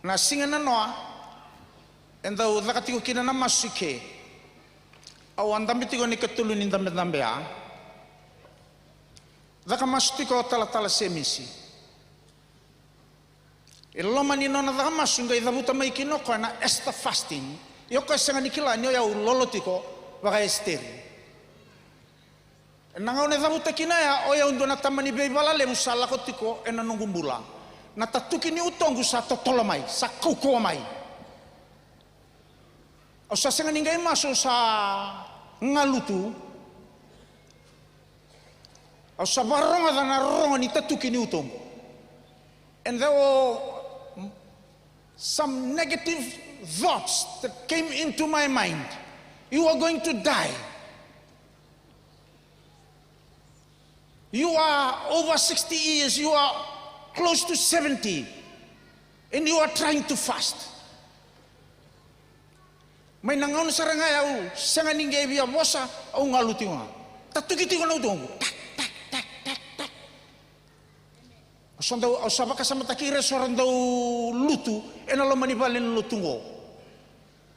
Na singa na noa enda udakatiko kina na masu ke. Awandambi tiko ni ketulu ni dambe a. Daka masu tiko tala semisi. Iloma ni nona daka masu ngai dabuta mai kinoko na esta fasting. Yoko senga nikila nyo ya ulolo tiko baka esteri. Nangau ne dabuta kinaya o ya undo na tamani be balale musala kotiko ena nungumbula na tatuki ni utongu sa totola mai, sa koukoa mai. O sa senga ningai maso sa ngalutu, o sa baronga na ronga ni tatuki ni utongu. And there were some negative thoughts that came into my mind. You are going to die. You are over 60 years, you are close to 70, and you are trying to fast. May nangaon sa rangay au sanga ningai bia bosa au ngaluti nga. Tatuki ko na udong. Tak tak tak tak. Asando asaba ka sa matakira soran daw lutu enalo manibalin lutungo.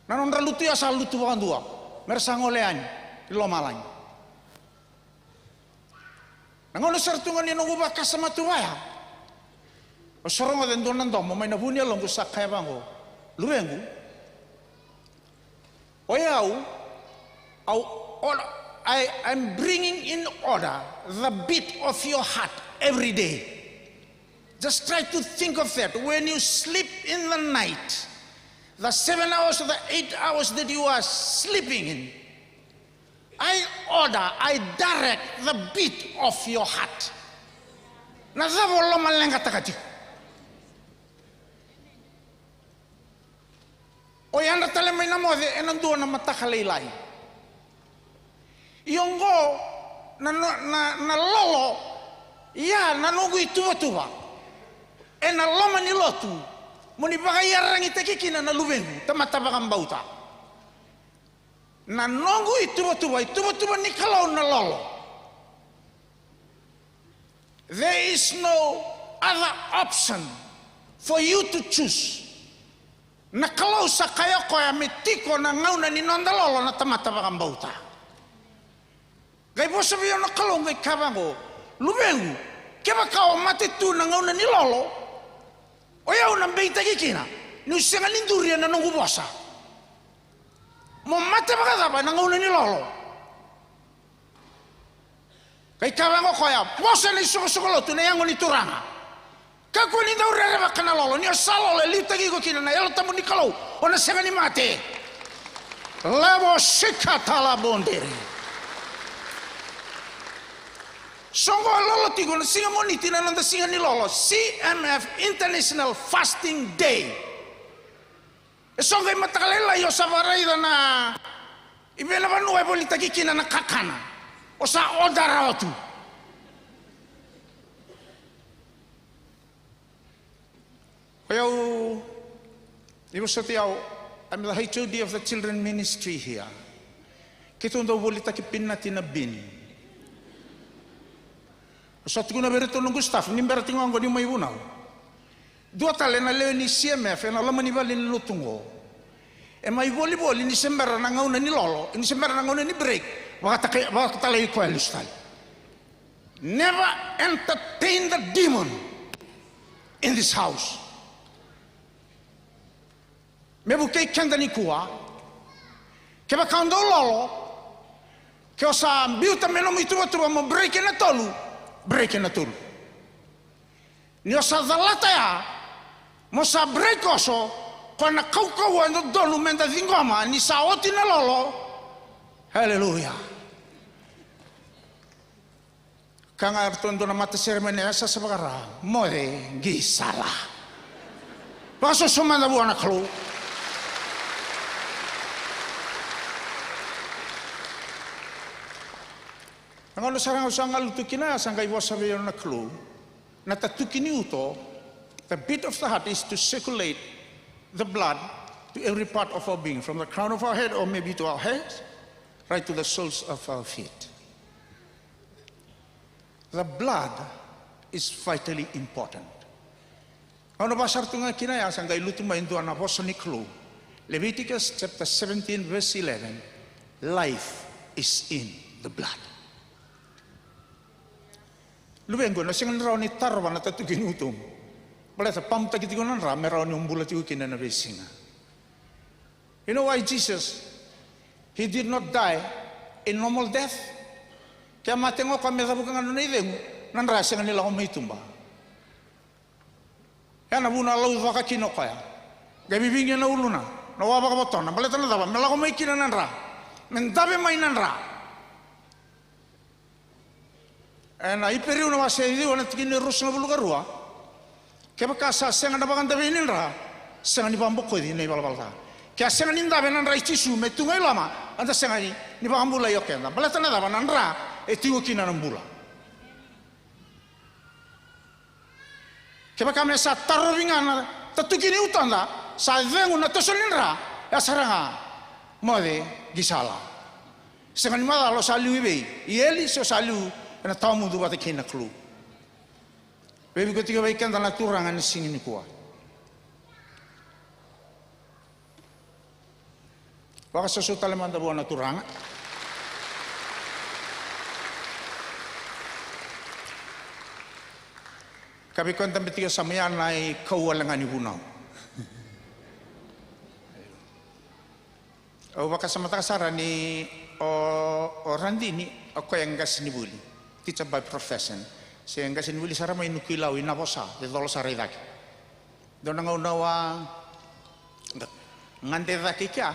Nanondra lutu ya sa lutu bandua. Mersangolean lomalan. Nangono sartungan ni nungu ba kasama tuwaya. Osorong aden donan dom may nabunya longo sa kaya bango. Luengu. I'm bringing in order the beat of your heart every day. Just try to think of that. When you sleep in the night, the 7 hours or the 8 hours that you are sleeping in, I direct the beat of your heart. Nazavolo malenga takati. O yanda tale may namode enanduo na matakalilay. Iyonggo na lolo ya nanugu ituwa e na loma ni lotu muni bagayarang itakikina na lubengu tamatabakan bauta na nongu ituwa ni kalau na lolo. There is no other option for you to choose. Na kalau sa kayo ko ya mitiko na ngauna ni nonda lolo na tamatabakan bauta. Gay po sabihin na kalau ngay kabango lubengu kaya kao matitu na ngauna ni lolo o yaw nang beita kikina ni usenga lindurian na nungu bosa mo matabaka na ngauna ni lolo kay kabango ko ya bosa ni suko tu na yango ni turanga kako ni daw rereba kana lolo ni asalo le litagi ko kina na yalo tamu ni kalau o na senga ni mate labo shikata la bondere. Songo lolo tigo na singa moniti na nanda singa ni lolo CMF International Fasting Day. Songo matakalela yo sa varayda na ibena banu ay bolita kikina na kakana o sa odara otu. Kayaw ibo sa tiyaw, I'm the HOD of the children ministry here. Kitong daw bolita kipin natin na bin. So tu guna berito nunggu staff ni berarti nganggo di mai bunau. Dua tale na leo ni CMF na lama ni bali ni lutungo. E mai volleyball ni sembara na ngauna ni lolo, ni sembara na ngauna ni break. Wakata tale ko elustal. Never entertain the demon in this house. Mebuke kanda ni kuwa. Keba kando lolo. Keo sa biuta meno tuwa mo break na tolu. Break na tulu. Nio sa dalata ya, mo sa break oso, ko na kaukawa no donu menda zingoma ni sa oti na lolo. Hallelujah. Kanga artondo na mata sermene asa sa bagara, more gisala. Paso sumanda buana klu. Ngalo sarang usangal tukina sangkai wasabi na clue na tatukini uto the beat of the heart is to circulate the blood to every part of our being from the crown of our head or maybe to our heads right to the soles of our feet. The blood is vitally important. Ano basar tunga kinaya sangkai lutuma indu ana bosoni clue Leviticus chapter 17 verse 11 life is in the blood. Lubengo na singan raw ni tarwa na tatugin utom. Wala sa pamtagiti ko ng rame raw ni umbulati ko kinanabesinga. You know why Jesus? He did not die a normal death. Kaya matengo kami sa bukang ano na ideng, nanrasa nga nila kung may tumba. Kana buna lau dhaka kino kaya. Gabi bingi na uluna. Na waba ka botona. Baleta na daba. Melako mai kina nanra. Mentabe mai nanra. Na iperi una wase di wana tikini rus na bulu karua. Kaya kasa senga na bakanta be ninra. Senga ni bambok ko di nei balbalta. Kaya senga ninda be nanra ichisu metungai lama. Anta senga ni bakambula yokenda. Baleta na daba nanra etigo kina nambula. Kaya kami sa taruringan tatukini utanda sa vengu na tosolinra ya saranga mode gisala. Sengan mala lo salu ibe ieli so salu na tamu du bata kina klu. Bebi ko tiga baikan tana turangan singin ni kuwa. Waka sesuatu lemanda buana turanga. Kami kontan betiga samayan nai kaualangan ibunau. Waka samata kasara ni Randi ni ako yang gas ni buli. Teacher by profession. Saya gas ni buli sara may nukilaw inaposa. Dito sara idaki. Doon nga unawa ngante daki kya.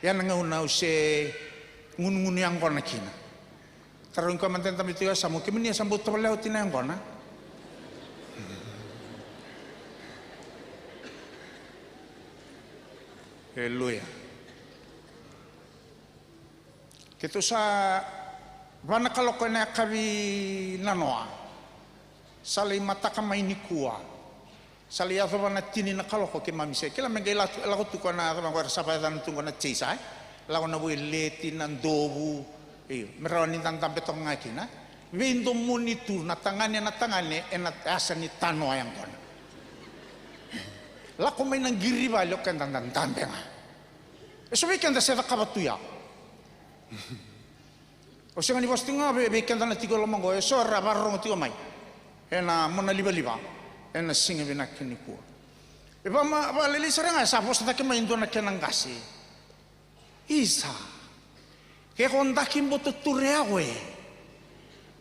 Yan nga unaw si ngun yang kona kina. Tarong ko mantan tamit tiga samu kimini sambut tabalaw tinayang kona. Haleluya. Kita sa bana kalau kena kabi nanoa, salai mata kamai ni kuah, salai apa bana tini nak kalau kau kemami saya, kila menggela lagu tu kena apa kau sahaja dan tu kena cisa, lagu na boleh leti nan dobu, merawani tentang betong ngaki na, window monitor na tangannya enat asa ni tanoa yang kau. Laku may nang giri balok kan tandang tambeng. Esobi kan dasar kabat tuya. O sing ani posting ngabe be kan tanda tigo lomongo esor rabarong tigo mai. Ena mona liba ena singa bina kini ku. E ba leli seranga sa posta ke mai ndona kenang kasi. Isa. Ke konda kimbo tuture awe.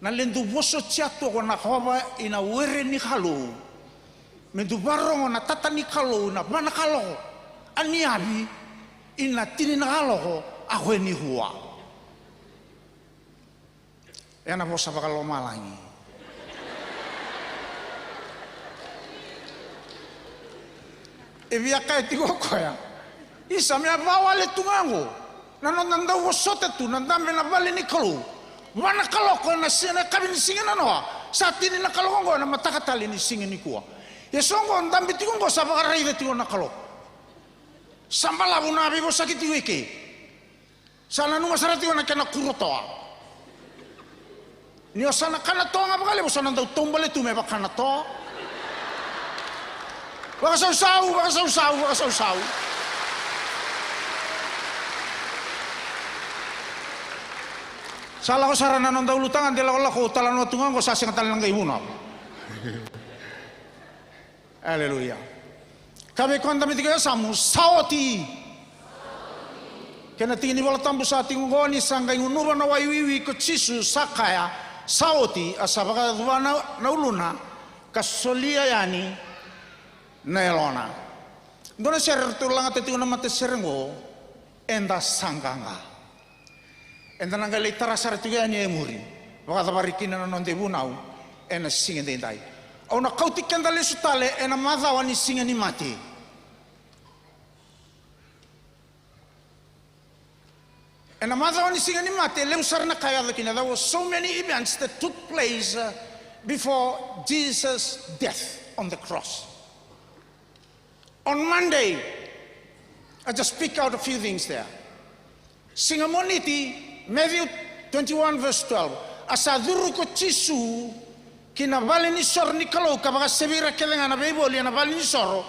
Na lendu boso chiato kona hova ina were ni halu. Mendu barong na tatani kalau na mana kalau ani abi ina tini na kalau aku ni hua. Ena bosa bakal malangi. Evia kai tigo koya. Isa me avale tungango. Nanda wosote tu nanda me na vale ni kalau. Mana kalau ko na sina kabin singina no. Sa tini na kalau ngo na matakatali ni singini kuwa. Yesongo ndambi tigongo sabaka raide tigo nakalo. Sambala buna bibo sakiti wiki. Sana nunga sarati wana kena kurotoa. Ni osana kana toa ngapa kali bosana ndau tombale tu me bakana toa. Baka sau. Salah ko sarana ndau lutangan dela wala ko talano tungan ko sasing talang kay muna. Haleluya. Kami konta mitiga samu saoti. Kena tingini wala tambu sa tingoni sangga ngunuba na waiwiwi ko chisu sakaya saoti asabaka duwana na uluna kasolia yani na elona. Dona ser tulang ati na mate serengo enda sanganga. Enda nanga litara sar tiga ni emuri. Baka tabarikina na nonde bunau ena singende dai. Ona kau tikan dale sutale ena madha wani singa ni mati. Ena madha wani singa ni mati leu sarna kaya lakina. There were so many events that took place before Jesus' death on the cross. On Monday, I just pick out a few things there. Singa moniti, Matthew 21 verse 12. Asaduru ko chisu kina bali ni sor ni kalau kabaka sebira kelenga na beboli na bali ni soro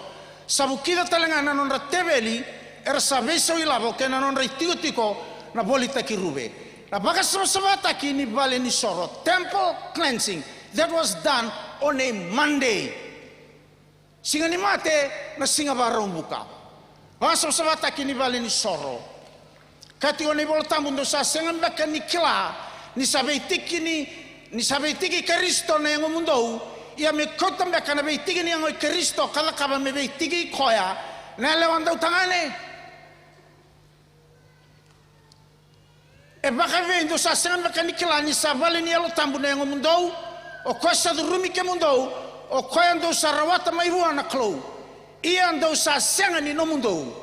sabukida talenga na non ratebeli er sabeso ilabo kena non ritiko na boli takirube na baka sabata kini bali ni soro temple cleansing that was done on a Monday singa ni mate na singa barong buka baka sabata kini bali ni soro kati oni volta mundo sa singa mbaka ni kila ni sabetiki ni sabe tiki Kristo na yang mundo ia me kota me kana be tigi ni ngoi Kristo kada kaba me be tigi koya na lewanda utangane e baka vendo sa senga me kanikilani sa vale ni alo tambu na ngomundou o kosa durumi ke mundou o koyando sa rawata mai ruana klo ia ando sa senga ni no mundou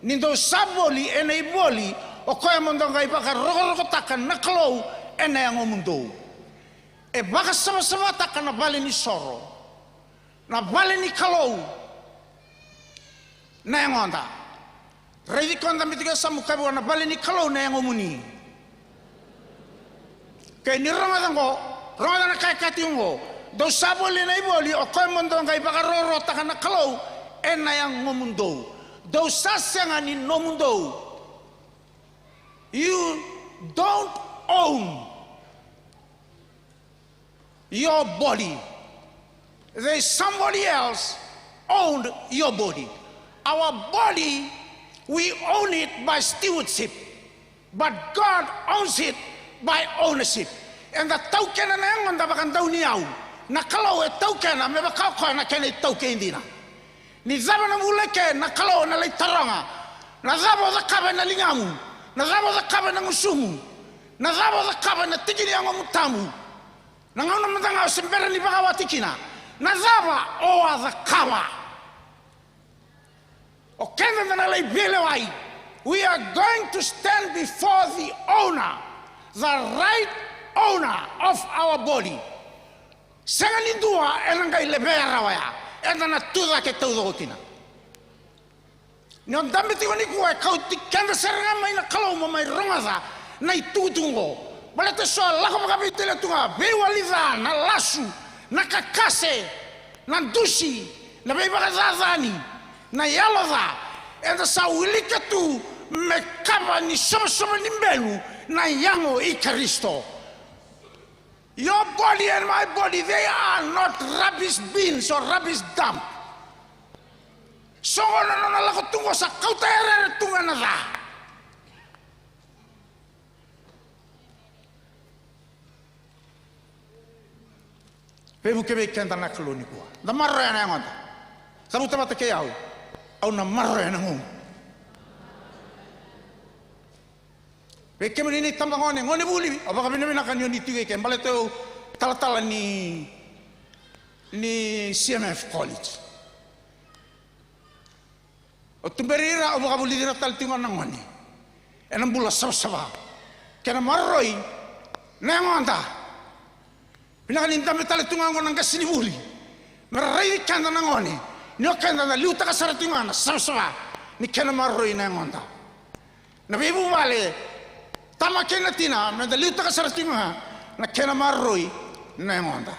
nindo saboli e nei boli o koya mondonga i baka rogo taka na klo e na ngomundou e baka sama taka na vale ni soro na vale ni kalo na ngonda reidi konda mitiga samukabu na vale ni kalo na ngomuni ke ni ronga na kai katingo do saboli na iboli o koy mondonga i baka roro taka na kalo e na ngomundou do sasenga ni no mundo you don't own your body. There is somebody else owned your body. Our body, we own it by stewardship, but God owns it by ownership. And the token na nang da bakan daw niyaw nakalaw e token na me bakaw ko na kene token dina ni zaba na muleke nakalaw na lay taranga na zaba da kabe na lingamu na zaba da kabe na ngusumu na zaba da kabe na tigiri ang mutamu na ngano matanga sembera ni bakawati kina na zaba o the kawa o kenda na lay belewai. We are going to stand before the owner, the right owner of our body. Sangani dua enanga ilebera waya enda tuda ke todo kina non dambe ti woni ko ka kanda seranga mai na kalo mo mai rongaza na itutungo balete so la ko ka bitele tunga be waliza na lasu na kakase na dushi na be bagazazani na yaloza enda sa wilika tu me kama ni somo ni mbelu na yango i Kristo. Your body and my body, they are not rubbish bins or rubbish dump. So na la ko tungo sa kautera tunga na da. Pebu kebe kenta na koloni ko. Da marro ya na ngonda. Sabu tamata ke au. Au na marro ya na ngom. Pe keme ni tamba ngone buli. Apa ka bina kan yoni tige ke mbale to tala ni CMF College. O tumberira o ka buli dira tal tingon nang ngone. Enam bula sawa. Kena marroi na ngonda. Bina kan intam tal tingon nang kasini buli. Marai kanda nang ngone. Nyo kanda na liuta ka sara tingon sawa. Ni kena marroi na ngonda. Na bebu vale tama kena tina na daliuta ka saratinga na kena marroi na ngonda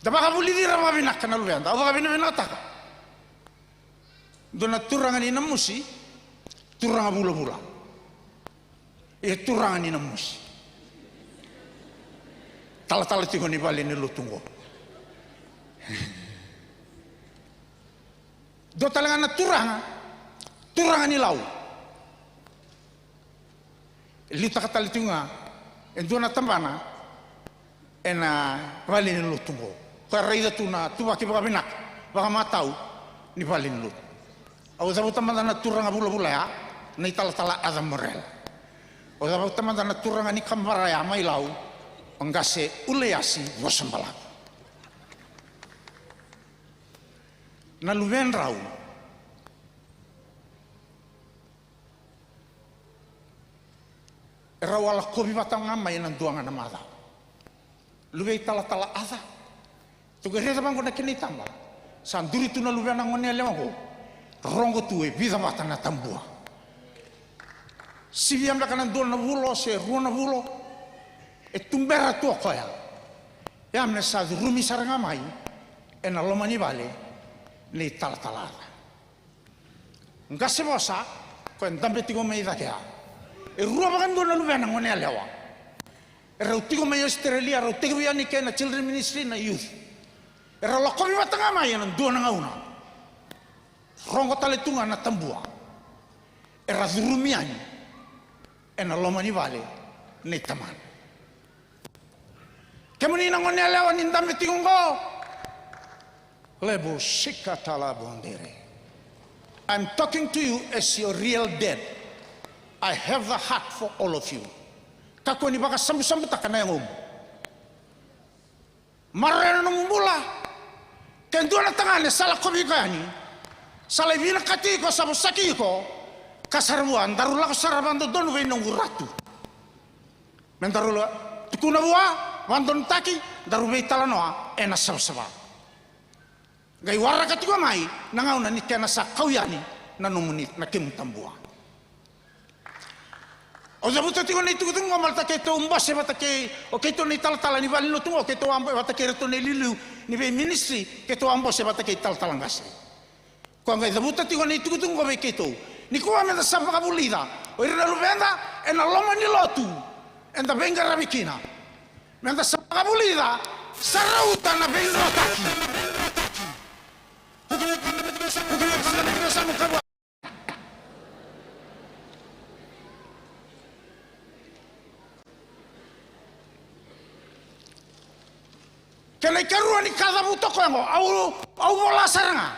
da baka buli dira mabina kana luenda baka bina taka dona turanga ni namusi turanga bula e turanga ni namusi tala tigo ni bali ni lutungo do talanga na turanga ni lau lita katalitunga endona tambana ena vale ni lutungo ka raida tuna tuwa ki baka binak baka matau ni vale ni lut au zabu tamanda na turanga bula ya nei tala ada morel au zabu tamanda na turanga ni kambara ya mai lau pangase uleasi wasambala na luven rau rawala kobi batanga mai na duanga na mada luwe tala ada tu gereza bango na kini tamba sanduri tu na luwe na ngone lewango rongo tu e vida batana tambua si viam la kana dona vulo se ruona vulo e tumbera tu koya ya amne sa rumi saranga mai e na lomani vale ni tala ngase bosa ko ndambe tigo mai da ya e rua bagan dona lu vena ngone lewa e rautigo mai Australia rautigo ya ni kena children ministry na youth e ra lo komi batanga mai na dona ngauna rongo tale tunga na tambua e ra zurumiani e na lomani vale ne taman Kemuni na ngone lewa ninda mitingo. Lebo shikatala bondere. I'm talking to you as your real dad. I have the heart for all of you. Kako ni baka sambu-sambu takana yang marana no mula. Kendo na tangane sala kobigani. Sala ibina kati ko sabu saki ko. Kasarbuan darula ko sarabando don we nong ratu. Mendarula tukuna bua wandon taki darube talanoa ena sabsaba. Gai warra katiwa mai nangauna ni kena sa kauyani na numunit na kimtambua. O zabuto tiko ni tuku tungo malta ke to umbase bata ke o ke to ni tal-tala ni valino tungo ke to ambo bata ke reto ni lilu ni be ministry ke to ambo se bata ke tal-tala ngase. Ko ngai zabuto tiko ni tuku tungo be ke to ni ko amenda samba kabulida o irna luvenda e na loma ni lotu enda venga rabikina menda samba kabulida sarauta na venga taki. Kena ikarua ni kada buto koengo au bola saranga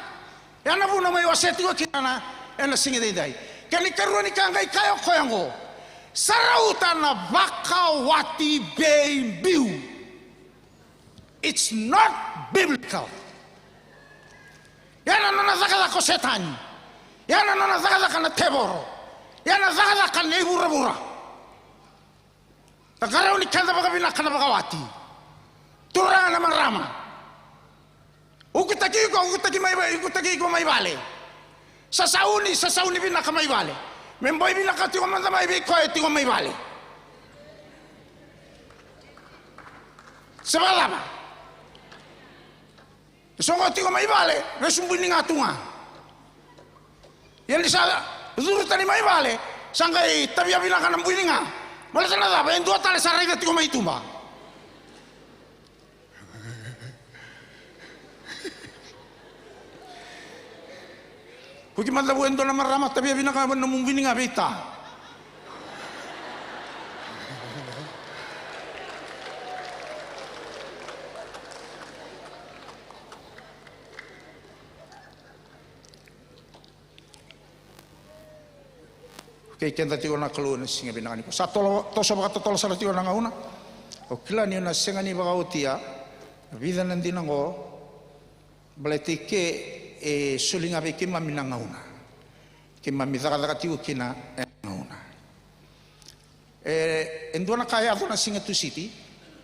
yana buna mai waseti wa kinana ena singi dai kena ikarua ni kanga ikayo koengo sarauta na baka wati biu. It's not biblical. Yana nana zakada ko setani yana nana zakada kana teboro yana zakada kana ibura takara ni kanda baka bina kana baka wati turang nama rama. Ukutaki ko may bale. Sasauni bina ka may bale. Memboy bina ka tiyo man may ko tiyo may bale. Sebala ba? Songo tiyo may bale, resumbuning atunga. Yan isa zuru tani may bale, sangay tabiya bina ka ng buininga. Malasa na ba, yung dua tali saray na tiyo may tumba. Kuki manda buendo na marama tabi abina ka na mumbini nga beta. Okay, kenda tigo na kalu na singa bina kaniko. Sa tolo toso baka tolo sa tigo na ngauna. O kila niyo na singa ni baka utia. Vida nandina ngo baleti ke e sulinga be kima minangauna kima midaka tiu kina ngauna endona kaya dona singa tu city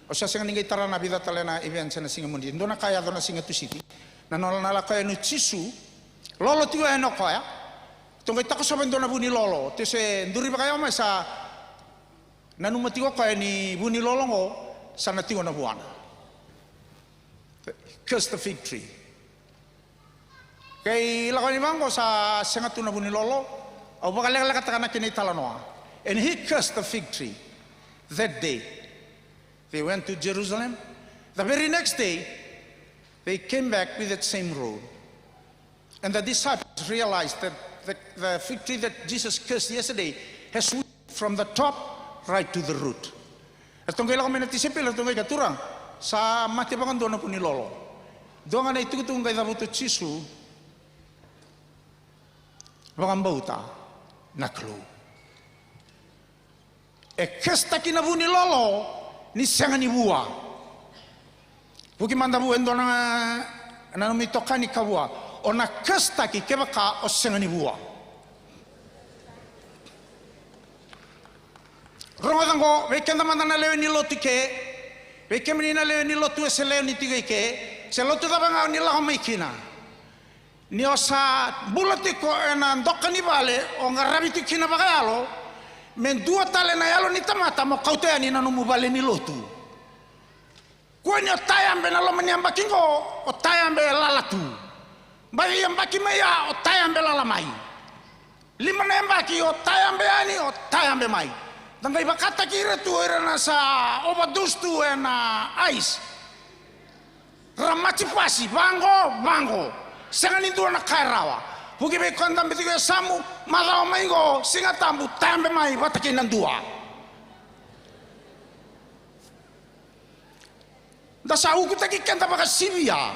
o sa singa ningai tarana vida talena event sana singa mundi endona kaya dona singa tu city na nola nala kaya no chisu lolo tiu eno kaya tongai tako sa bendona buni lolo te se nduri ba kaya ma sa nanu mati ko kaya ni buni lolo ngo sana tiu na buana curse the fig tree. Kay lakoni mango sa sengatu na buni lolo au bakalega katakana kini talanoa and he cursed the fig tree. That day they went to Jerusalem. The very next day they came back with that same road, and the disciples realized that the fig tree that Jesus cursed yesterday has withered from the top right to the root. Atong kailangan kami natisipil atong kay katurang sa mati bangan doon na buni lolo doon nga na itutong kay dabuto chisu Bangan bauta naklo. Kesta kinabuni lolo ni senga ni bua. Buki manda bu endo na numitoka ni kabua. Ona kesta ki kebaka o senga ni bua. Rongodango wekenda manda na lewe ni lotu ke. Wekemni na lewe ni lotu ese lewe ni tige ke. Se lotu dabanga ni laho maikina. Ni osa bulatiko ena ndoka ni vale o ngarabiti kina bagalo men dua tale na yalo ni tamata mo kaute ani na numu vale ni lotu kwenye tayambe na loma nyamba kingo o tayambe lalatu bayi yambaki maya o tayambe lalamai lima na yambaki o tayambe ani o tayambe mai dangai bakata kira tu era na sa obadustu ena ice ramachi pasi bango Sangan itu anak kairawa. Buki be kandam betigo samu malaw maingo singa tambu tambe mai batakin ng dua. Da sa uku taki kenta baka sibia.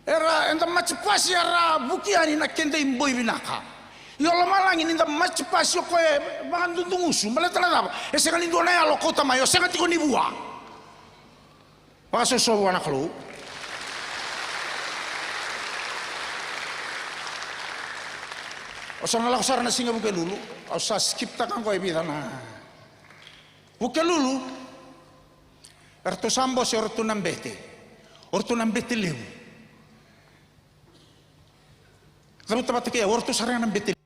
Era enda machipasi era bukiani na kenda imboi binaka. Yo lamalangi ninda machipasi ko e baka ndungusu maletala daba. Ese kan indona ya lokota mayo senga tiko ni bua. Baka so wana kalo. Osa nala kusara na singa buke lulu. Osa skip takang ko e bidana. Buke lulu. Erto sambo se orto nambete. Orto nambete lewu. Kamu tempat ke orto sarang nambete.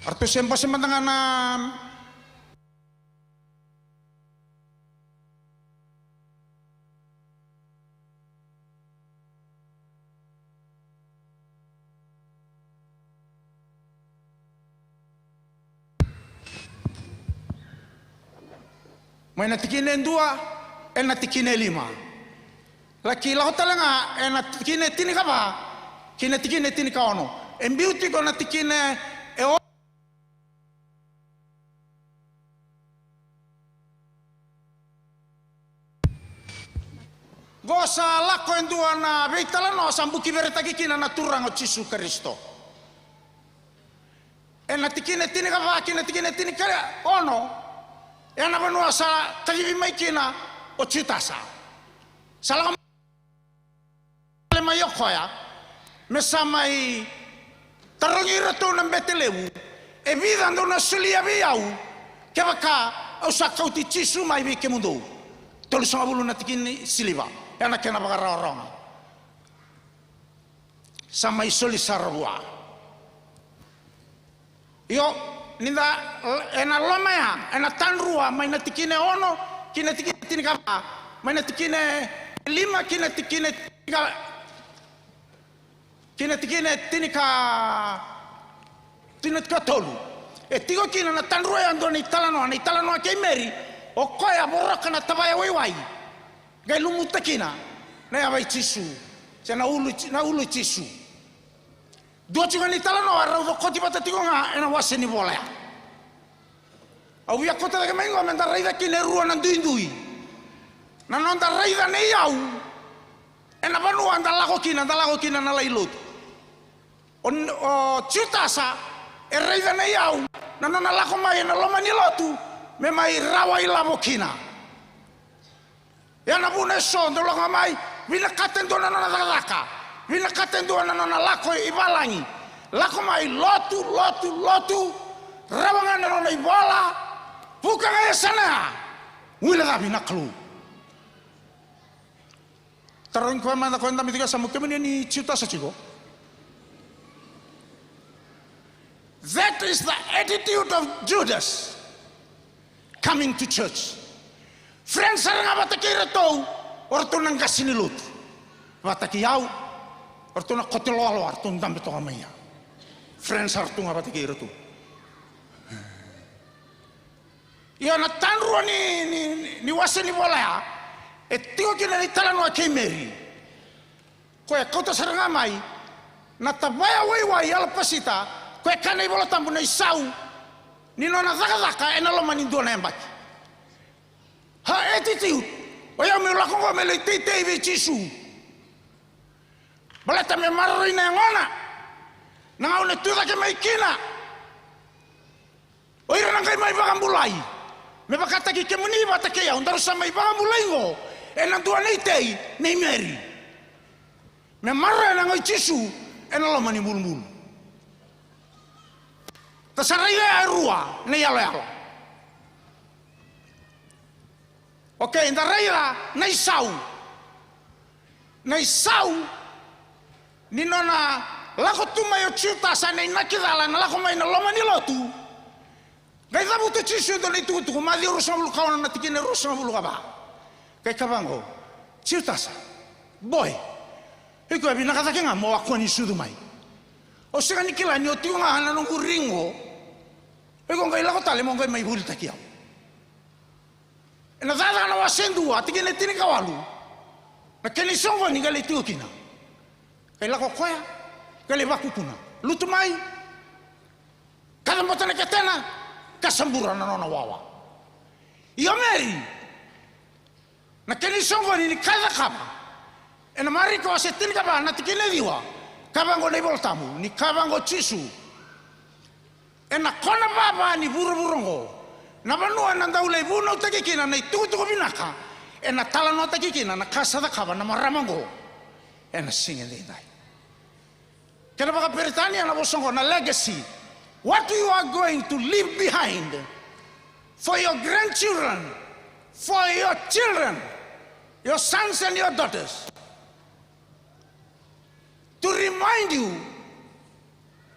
Arto sempa semantangan may natikine dua, natikine lima. Laki lau talanga, natikine tini kapa, natikine tini kaono. Beauty ko natikine gosa lako dua na beitala no sambuki beretaki kina na turang o Yesu Kristo. Natikine tini kapa, natikine tini kaya ono. Yana banua sa tagi mai kina o citasa. Salam le mayoko ya. Mesamai tarongira to na betelewu. E vida ndo na sulia biau. Ke baka o sakauti Yesu mai bi ke mundo. Tolu sama bulu na tikini siliba. Yana kena baka ronga. Samai soli sarwa. Yo ninda ena loma ya ena tanrua mai na tikine ono kina tikine tini kapa mai na tikine lima kina tikine tini ka tolu e tigo kina na tanrua ya ndo ni talano ke meri o koya boraka na tabaya wai gai lumu takina na ya vai Yesu na ulu Yesu. Dua cuma ni talano arau do koti bata tigonga ena waseni bola ya. Au ya kota da mengo menda raida kine rua na duindui. Na nonda raida ne yau. Ena banu anda lago kina na lailut. O cutasa e raida ne yau. Na nona lago mai na loma ni lotu me mai rawa ila bokina. Ya na bune so ndo lago mai vina katendo na nona daka. Vina katendo na nona lako ibalangi. Lako mai lotu. Rawangan na nona ibola. Bukan ayah sana. Wila kami nak keluar. Terus kau mana kau entah mitiga samu kemana ni cerita sacigo. That is the attitude of Judas coming to church. Friends, sarang apa tak kira tahu? Ortu nang kasih nilut. Apa tak kau? Ortu nak kotel lalu ortu ndam betul kamanya. Friends, ortu apa tak kira tu? Ya na tanrua ni waseni bola ya. Tigo kina ni talano a kemeri. Koe kota saranga mai. Na tabaya wai ala pasita. Koe kana i bola tampu na isau. Ni nona zaka ena loma ni dona embaki. Ha attitude. Oya me la kongo me le tete ve Yesu. Balata me marri na ngona. Na ngone tuda ke mai kina. Oira nang kai mai bagambulai. Me bakata ki kemuni bata ke ya undaru sama iba mulengo ena dua nei meri me marra na ngai Yesu ena lo mani mulmul tasaraya rua nei ala okay inda raira nei sau ni nona lako tuma yo chuta sa nei nakidala na lako mai na lo mani lotu. Gai tabu tu Yesu do ni tu mali urusan bulu kawan na tikine urusan bulu kaba. Kai kabango. Ciutasa. Boy. Iko abi nakata kenga mo akoni sudu mai. O sega ni kila ni otiu nga hana nungu ringo. Iko ngai lako tale mo ngai mai huli takia. Na dada na wasendu tikine tini kawalu. Na keni songo ni gali tu kina. Kai lako koya. Gali bakupuna. lutu mai, kada motana ketena, kasambura na nona wawa. Ia meri, na keni songo ni kada kaba, ena mari ko asetin kaba na tikine diwa, kaba ngo nei voltamu, ni kaba ngo chisu, ena kona baba ni buru-burungo, na banua na daulai buno takikina na itutu binaka, ena talano takikina na kasada kaba na maramango, ena singe dai. Kena baka peritania na bosongo na legacy, what you are going to leave behind for your grandchildren, for your children, your sons and your daughters, to remind you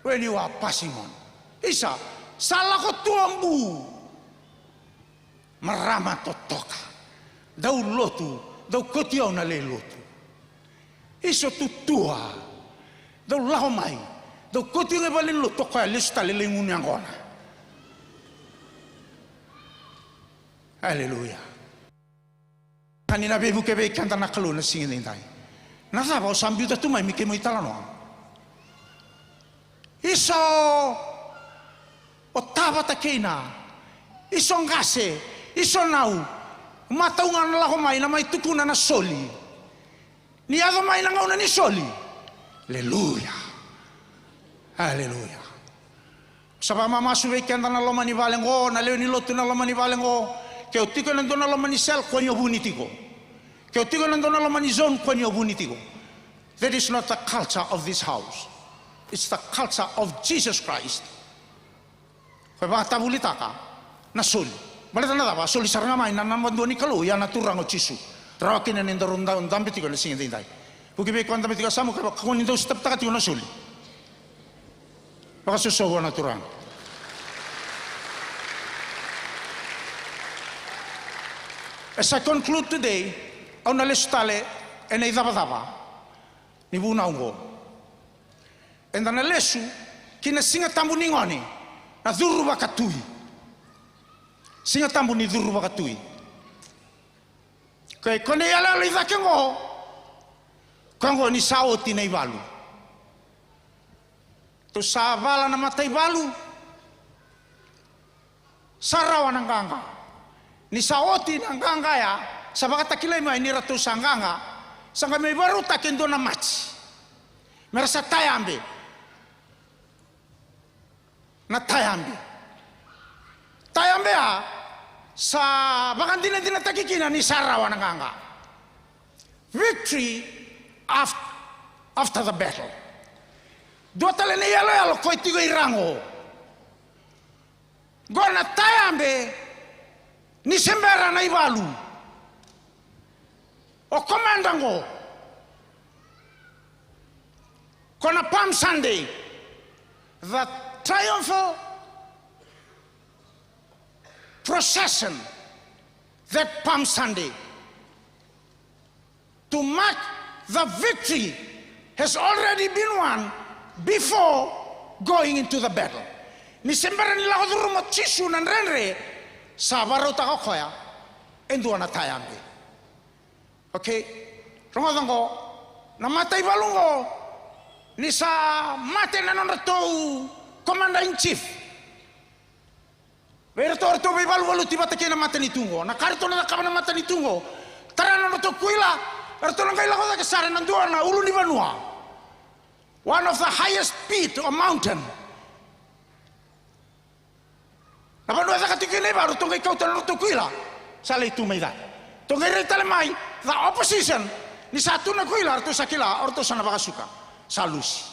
when you are passing on. Isa, salah ko tuambu, marama totoka, daw lotu, daw kotiaw na le lotu. Iso tutua, daw lahomay, daw kotiaw na balin lotu kaya lista lilingun yang kona. Hallelujah. Kanina bebu kebe kanta nakalu na singin tayo. Nasa ba sambil tu mai mikir mo italano. Iso otava takina. Iso ngase, iso nau. Mataungan la ko mai na mai tukuna na soli. Ni ado mai na ngauna ni soli. Hallelujah. Hallelujah. Saba mama suwe kanta na loma ni valengo, na leo ni lotu na loma ni valengo. Ke utiko na dona loma ni sel ko ni obunitiko. Ke utiko na dona loma ni zone ko ni obunitiko. That is not the culture of this house. It's the culture of Jesus Christ. Ko ba tabulita ka na soli. Balita na ba soli saranga mai na namando ni kalu ya naturango chisu. Rawakin na ndorunda undambitiko na singin dai. Pukibe ko ndambitiko samu ka ko ni do step takati na soli. Baka suso naturang. As I conclude today, au na lestale e nei dava ni buna ungo. E na lesu kina singa tambu ni ngoni na dhuru bakatui. Singa tambu ni dhuru bakatui. Kai kone yala li dhakengo kango ni saoti nei balu. Tu savala na matai balu. Sarawa ng ganga. Ni saoti ng ganga ya, sa baka takilay mo ay nirato sa ganga, sa kami baru takin doon na match. Merasa tayambi. Na tayambi. Tayambi ha, sa baka din na takikina ni sarawa ng ganga. Victory after the battle. Dua tala ni yalo ko itigo irango. Gona tayambi, ni sembera na ibalu o komandango kona Palm Sunday, the triumphal procession that Palm Sunday to mark the victory has already been won before going into the battle. Ni sembera ni lago durumo chisu nan renre sabaro ta koya endo na tayambe. Okay, romadongo na matai balungo ni sa mate na noto commander in chief. Verto to be balu tiba take na mate ni tungo na karto na ka na mate ni tungo tara na to kuila verto na kaila ko ka sare na duar na ulu ni banua, one of the highest peak or mountain. Apa nu asa katikine baru tong kau tanah tu kuila, salah itu meida. Tong kau tale mai, the opposition ni satu na kuila, arto sakila, arto sana baka suka, salus.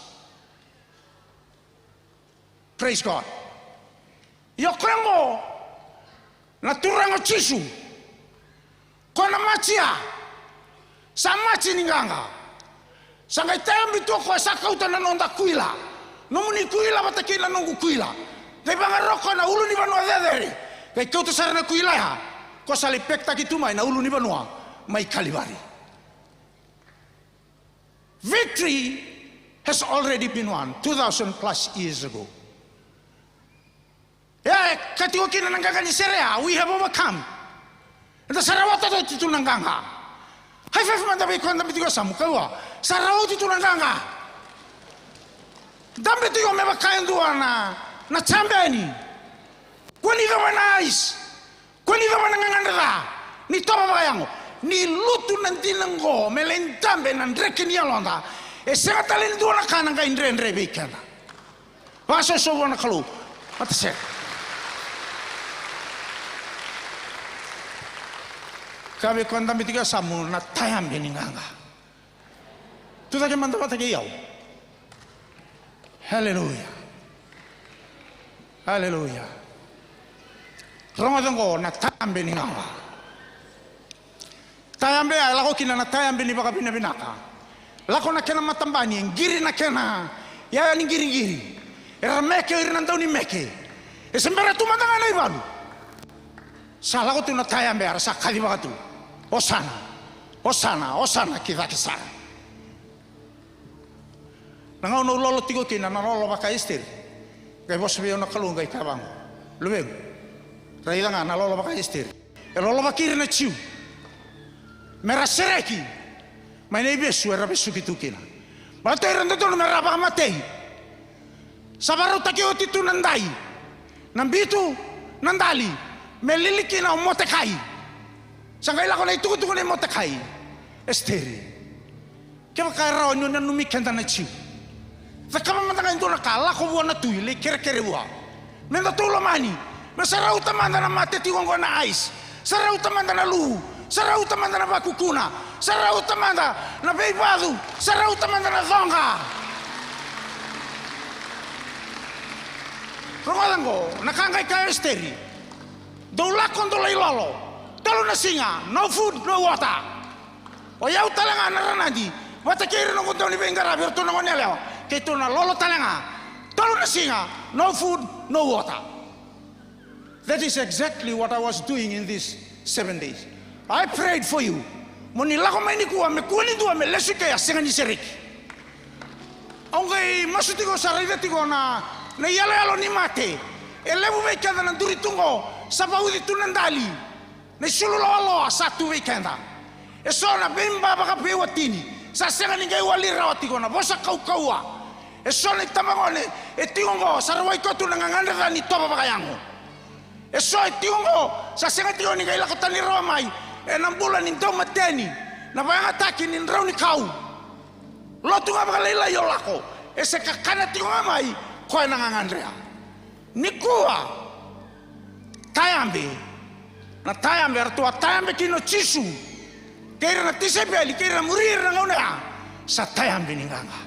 Praise God. Yo krengo, naturango chisu, kona machia, samachi ninganga, sangai tembi tu ko sakau tanah nonda kuila, nomuni kuila batakila nongu kuila. Kay bangaroko na ulo ni banua dedere. Kay kau tu sarana kuilaya. Ko salipek takitumay na ulo ni banua may kalibari. Victory has already been won 2,000 plus years ago. Yeah, katiwa kina nangganga ni Serea, we have overcome. Ito sarawata to ito nangganga. High five man tabi ko na bitigo sa mukawa. Sarawata ito nangganga. Dambe tigo me bakain dua na chambeni. Kwani da manais. Kwani da manangandra. Ni toba bayango. Ni lutu nantinango melen dambe nan rekeni alonda. E sega talen dua na kananga indre bekana. Vaso so wana kalu. Mata se. Kabe konda mitiga samu na tayam beninganga. Tu tak manda mata ke yau. Hallelujah. Hallelujah. Ramadango na tayam beninganga. Tayam be ala ko kina na tayam beni baka binaka. Lako na kena matambani ngiri na kena. Ya ni ngiri. Era meke irnandau ni meke. E sembara tu matanga na ibalu. Salah ko tu na tayam be ara sakali baka tu. Osana. Osana, osana kita kisah. Nangau no lolo tigo kina na lolo baka istir. Kay bos biyo na kalunga itabang. Lumeng. Raida nga na lolo baka istir. E lolo bakir na chiu. Merasereki. May naibesu era besu kitukina. Bato iranda to mera baka matei. Sabaru takio titu nandai. Nambitu nandali. Meliliki na motekai. Sangkai lako na itukutuku na motekai. Esteri. Kaya kaya nyo na numikenda na chiu. Zakama matanga ito na kala ko buwan na tuyle kere buwa. Menda tulo mani. Masarau tamanda na mate tiwang na ice. Sarau tamanda na luhu. Sarau tamanda na bakukuna. Sarau tamanda na beibadu. Sarau tamanda na zonga. Romadango nakangay kaya esteri. Dolakon dolay lolo. Talo na singa. No food, no water. O yaw talanga naranadi. Watakiri no kundo ni bengara berto na ngoneleo. Kito na lolo talanga. Talo na singa. No food, no water. That is exactly what I was doing in these 7 days. I prayed for you. Monila ko may ni kuwa me kuwa ni duwa me lesu kaya singa ni seriki. Aunque masuti ko sarida tigo na yalo ni mate. Elebu me kada na duritungo sa paudi tunandali. Na sulolo satu weekenda. Esona bimba baka pewatini. Sa senga ni kay wali rawati ko na bosa kau-kaua. Esona itamangone etingo sa rawai ko tu nanganganda ni toba bakayango. Eso etingo sa senga tigo ni kay lakota ni romai. Enam bulan ni daw mateni. Na bayang atake ni raw ni kau. Lotu nga bakalayla yolako. Ese kakana tigo ngamai ko nangangandrea. Nikua tayambe. Na tayambe artua tayambe kino chisu. Kaya na tisebeli, kaya na murir na ngauna sa tayambe ni nganga.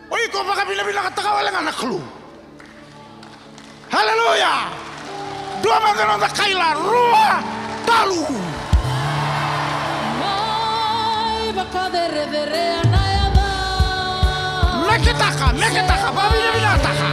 Oy ko baka bila katakawala nga naklu. Hallelujah. Dua manganon na kaila rua talu. Mai baka dere anayada. Meketaka, babila taka.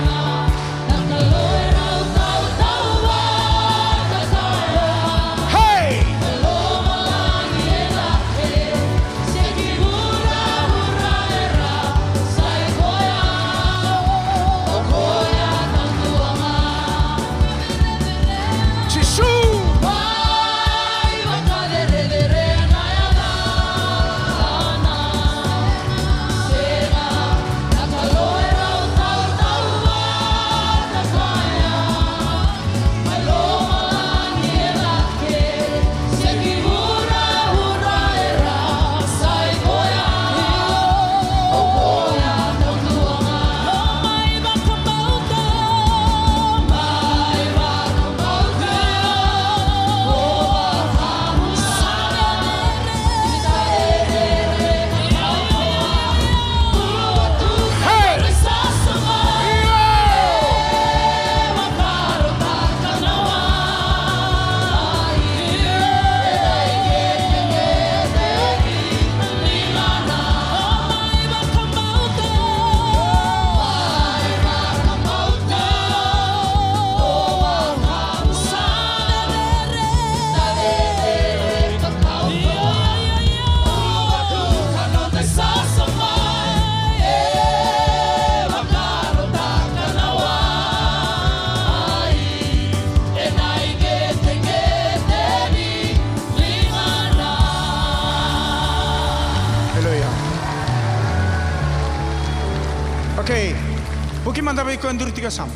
manda vai ko andur tiga sam.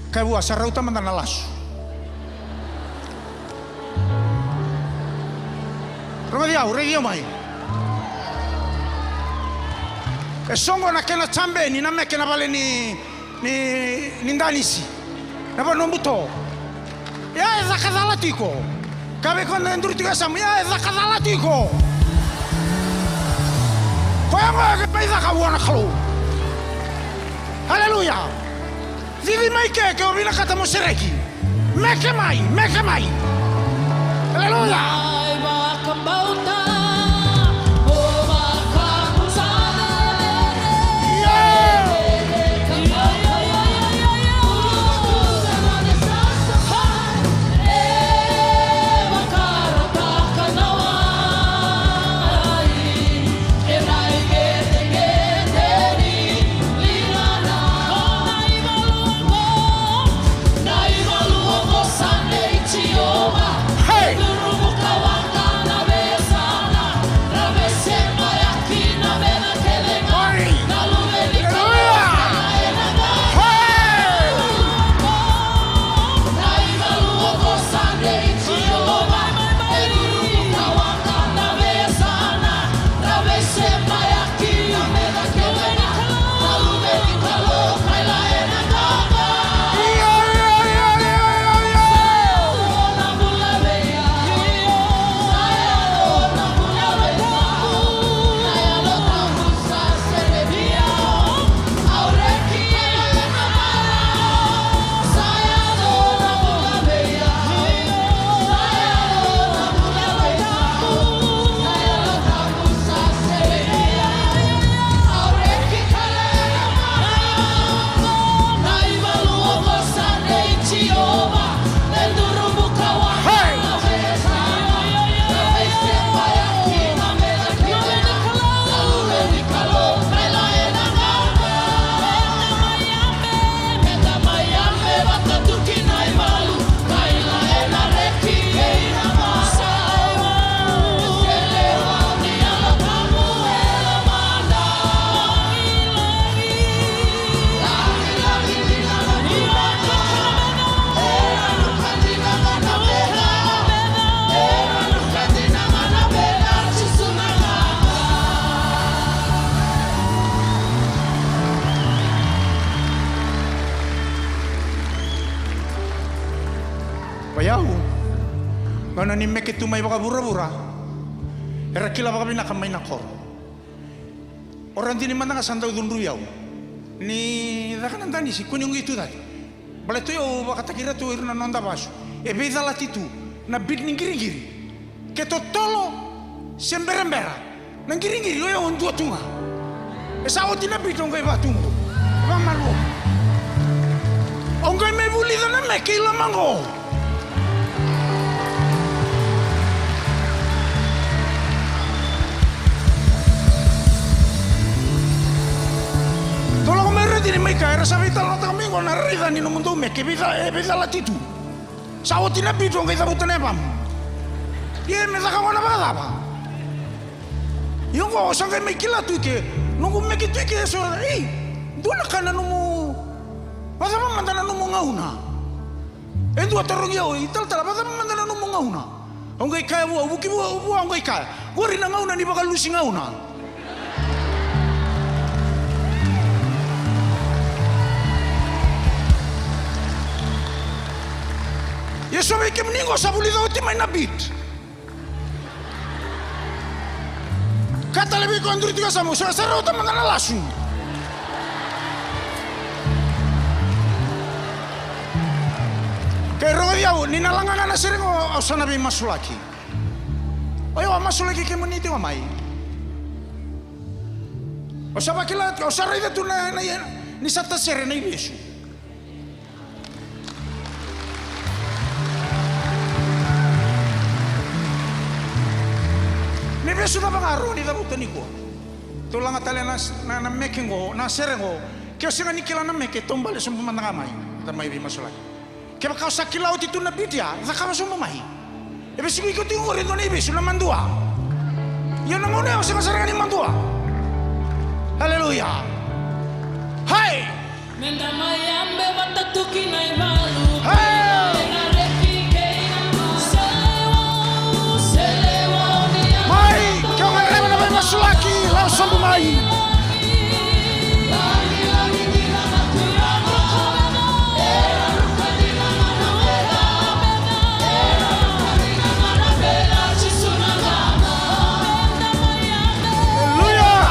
Kai wa sarauta manda nalas. Roga dia uregi mai. E songo na kena chambe ni na me kena vale ni ndanisi. Na ba no buto. Ya eza kadala tiko. Kabe ko andur tiga sam ya eza kadala tiko. Ko ya ke pesa ka wana khlo. Haleluya. Vivi mai ke obina kata mosereki. Meke mai. Haleluya. Ngana ni meke tu mai baka bura-bura. Era kila baka bina kamay nakor. Orang tini manda kasanta udundu yau. Ni dakan andani si kuning itu tadi. Bale tu yo baka takira tu irna nonda basu. E beda latitu na bit ning giri-giri. Ke totolo sembera-mbera. Nang giri-giri yo on tua tunga. E sawo tina bitong kai batungo. Ba malu. Ongai me buli dana meke ila mango. Tini mai ka era sabita la tamingo na rida ni no mundo me ke vida la titu. Sawo tina bitu ngai sabu tene pam. Ye me saka wana bada ba. Yo go sanga me kila tu ke nungu me ke tu ke so dona kana numu. Basa mandana numu ngauna. Endu atarongi o ital tala basa mandana numu ngauna. Ongai ka bu buki bu ongai ka. Gori na ngauna ni baka lusi ngauna. Yesu wiki mningo sabuliza utima ina bit. Kata lebih ko anduri tiga samu, sara utama ngana lasu. Kaya roga diau, nina langan na sering o sana bi masulaki. Oyo masulaki ke muniti wa mai. O sabakila, o sara ida tu na ni sata sere na Yesu. Yesu na bangaro ni dabu taniko. Tulang atale na mekengo na serengo. Kaya singa nikila na meke tombale sumpa mandangamay. Tamay bi masulaki. Kaya kau sakilaw itu na bidya, zakama sumpa mai. Ebe sigo ikut tingurin to na ibe sula mandua. Yan na muna yung singa sarangan ni mandua. Haleluya. Hai. Mai, kau ngerem na may masulaki, langsung bumai. Hallelujah.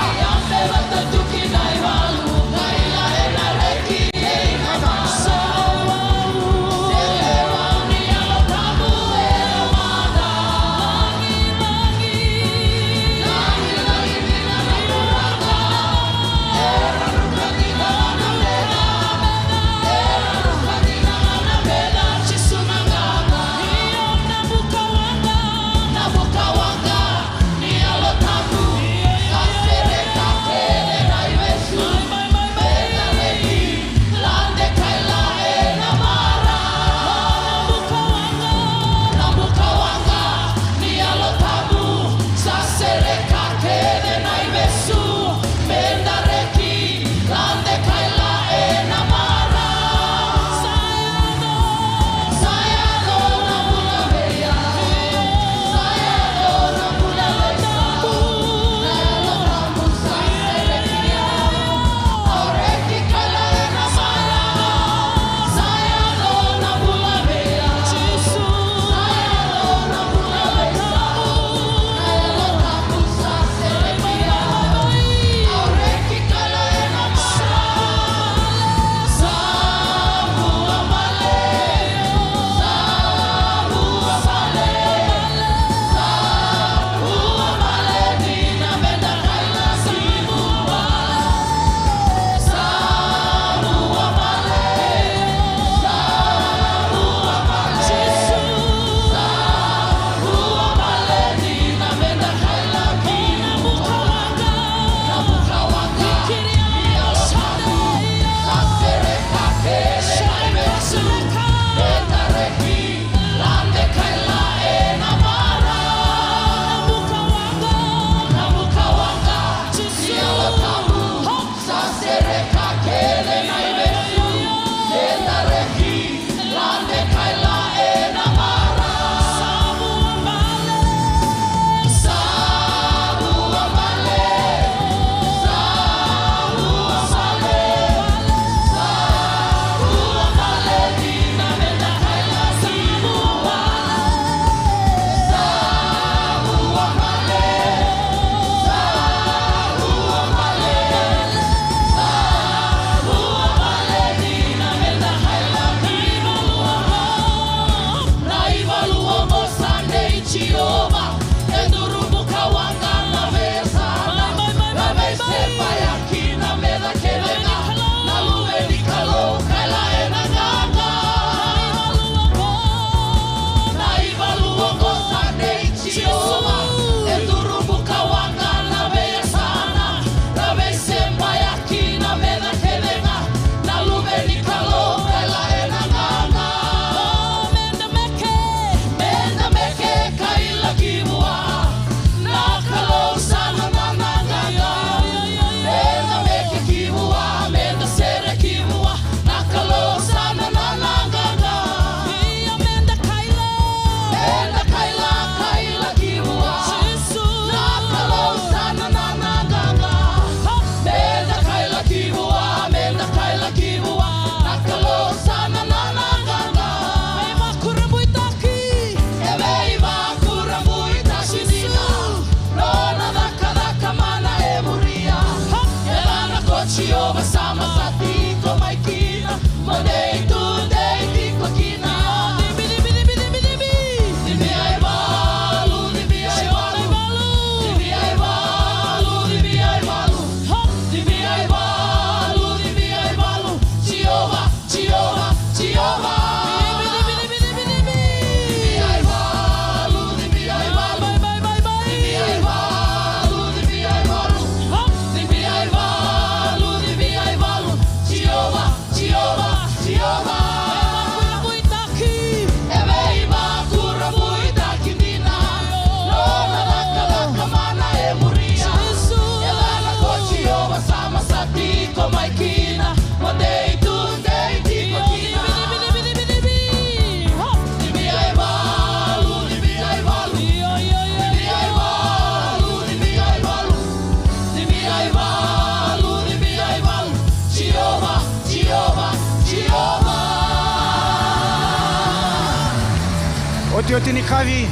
Oti ni kavi.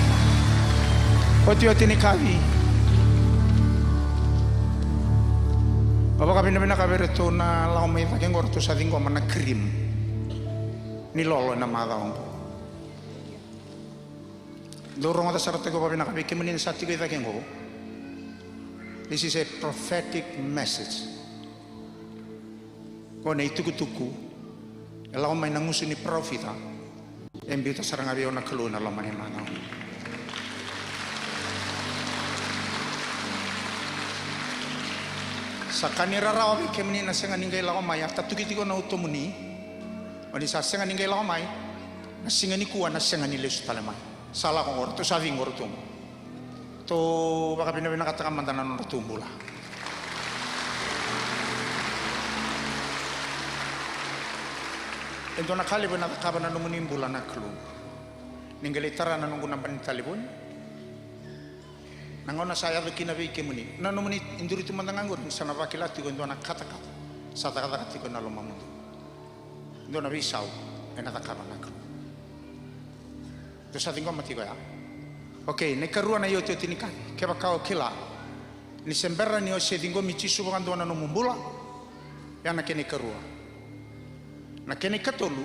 Oti ni kavi. Baba kabina kabere to na lau mai ta kengor to sa dingo mana krim. Ni lolo na madaongo. Dorong ata sarate ko babina kabi kemenin sati ko ita kengo. This is a prophetic message. Kone ituku-tuku. Lau mai nangusu ni profita. Embito sarang abi ona keluna lau mani madaongo. Sakani rarawa bi kemni na senga ningai lawa mai ata tukitiko na utomuni oni sa senga ningai lawa mai na singa ni kuwa na senga ni lesu talemai sala ko orto sa ving orto to baka bina kata kamantana no tumbula ento na kali bina kabana no munimbula na klu ningai tara na nunggu nampan talibun nangona saya bekina be kemuni nanu meni induri tu mandang anggur sana bakila ti gondo na kata sata kata ti gondo mamu ndo na bisau ena takaba nak to sa tingo mati ya okay ne karua na yote tinika ke bakao kila ni sembera ni ose tingo michi subo gando na no mumbula ya na kene karua na kene katolu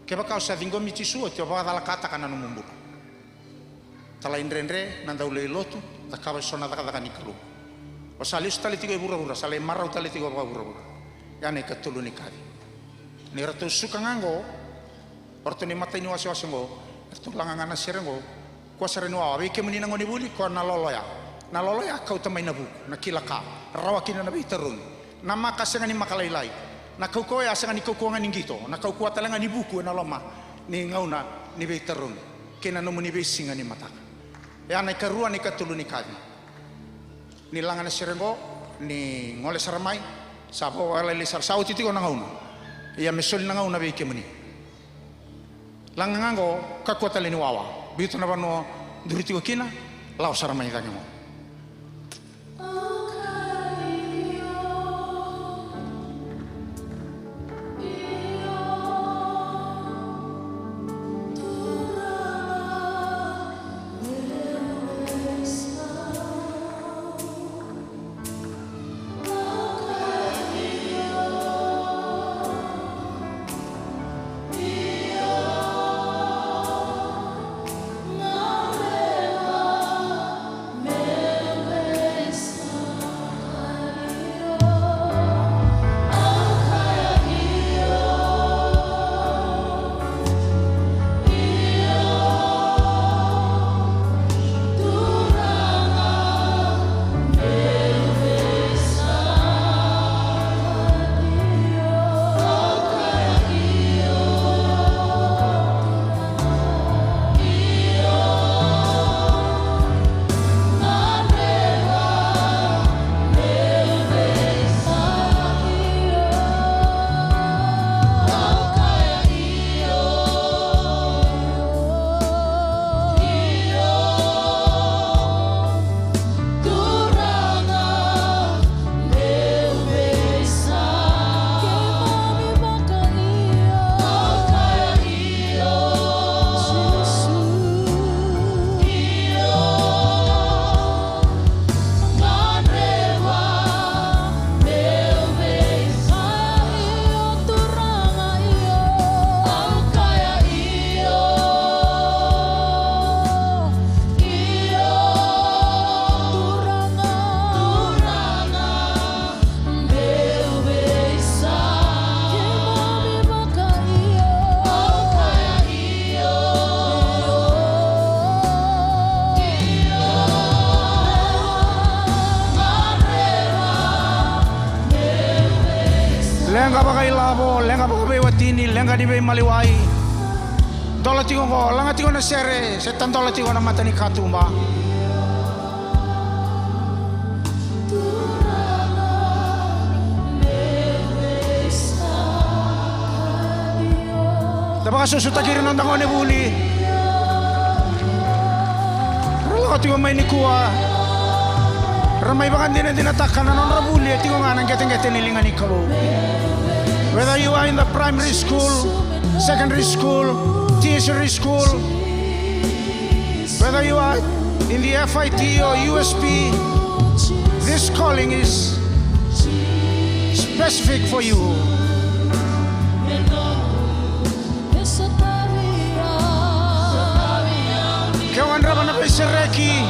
ke bakao sa tingo michi suo ti ba dala kata kana no mumbula tala indrendre nanda ule lotu takaba sona takada kaniklu o salis tali tigo bura sale marau tali tigo bura ya ne katulu ni kali ni ratu suka ngango orto ni mata ni wasi ngo ratu langanga na serengo ko sereno awe ke menina ngoni buli ko na loloya kau tamai nabu na kilaka rawakina nabi terun nama kasenga ni makalailai na kau ko ya senga ni kau ngani ngito na kau kuat talanga ni buku na loma ni ngauna ni be terun kena no muni be singa ni mata ya na karua ni katulu ni kali ni langana serengo ni ngole saramai sabo ala li sar sauti ti ko ngauna ya mesol ngauna be kemuni langango kakuata le ni wawa bitu na bano duriti ko kina lao saramai tanyo lenga bagai labo lenga bagai watini lenga di bei maliwai dola tigo ko langa tigo na sere setan dola tigo na mata ni katumba Tapos susuta kiri nang dango ni buli rala tigo may ni kuwa ramai bakan din dinatakan non rabuli tigo nga nang geteng-geteng nilingan ni kalo. Whether you are in the primary school, secondary school, tertiary school, Whether you are in the FIT or USP, this calling is specific for you. Kawan raban apa sereki?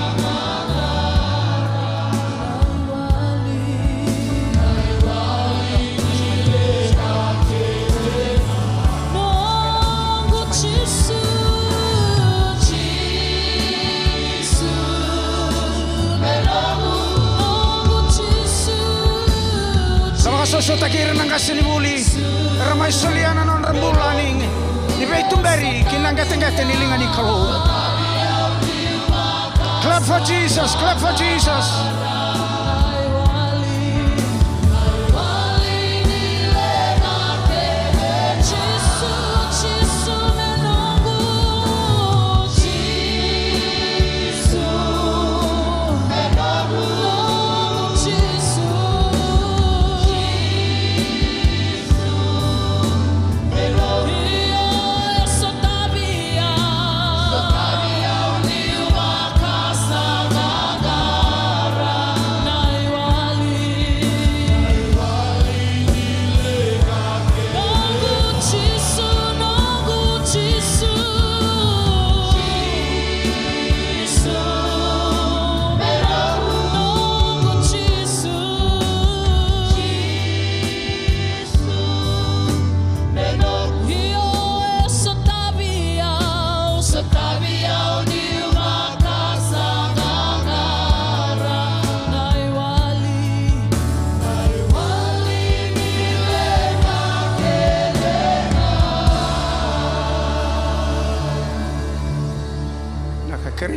Soso takir nang kasini buli ramai soliana non rembulaning ni beitum beri kinang gateng-gateng nilingan ni kalau. Clap for Jesus, clap for Jesus.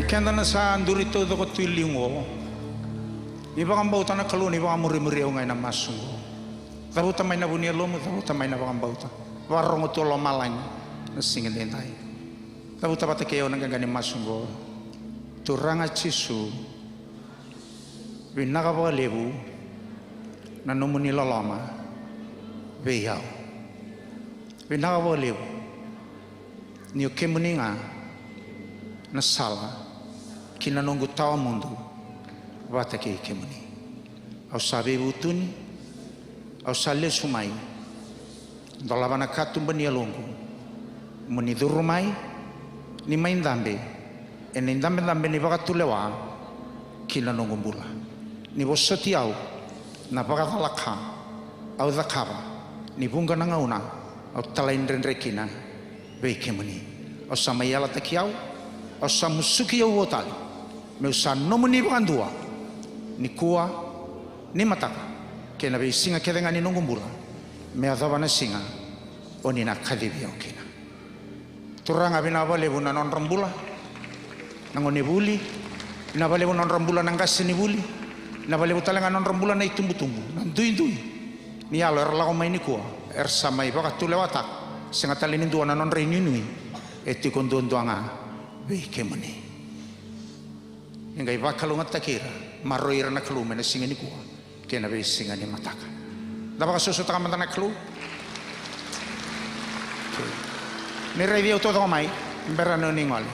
Kenda na sa andurito do ko tuilingo. Iba kang bauta na kalun, iba kang muri-muri o ngay na masungo. Tabuta may nabunia lomo, tabuta may nabakang bauta. Warong ito lomalang na singin din tayo. Tabuta pati kayo nang gaganing masungo. Turang at sisu. Winakabalibu na numuni loloma. Beyaw. Winakabalibu. Niyo kemuni nga na sala. Kinanunggu tawa mundo wata ke kemuni au sabe butuni au sale sumai dolabana katum bania longo muni durumai ni main dambe en dambe dambe ni baka tulewa kinanunggu bula ni bosoti au na baka talaka au zakaba ni bunga nangauna au talain renrekina be kemuni au samayala takiau au samusuki au wotali meu sa nomuni bandua ni kua ni mataka ke na be singa kedenga ni nongumbula me adaba na singa oni na kadibia okina turanga bina bale buna non rambula nangoni buli na bale buna non rambula nangasini buli na bale butalanga non rambula na itumbu-tumbu nan dui ni alo erla ko mai ni kua er samai baka tulewata singa talini dua na non reininui eti kondondo-anga be kemani ngai bakalunga takira maroira na kalu mena singa ni kuwa kena be singa ni mataka daba ka susu taka mantana kalu ni review to mai berano ni ngoli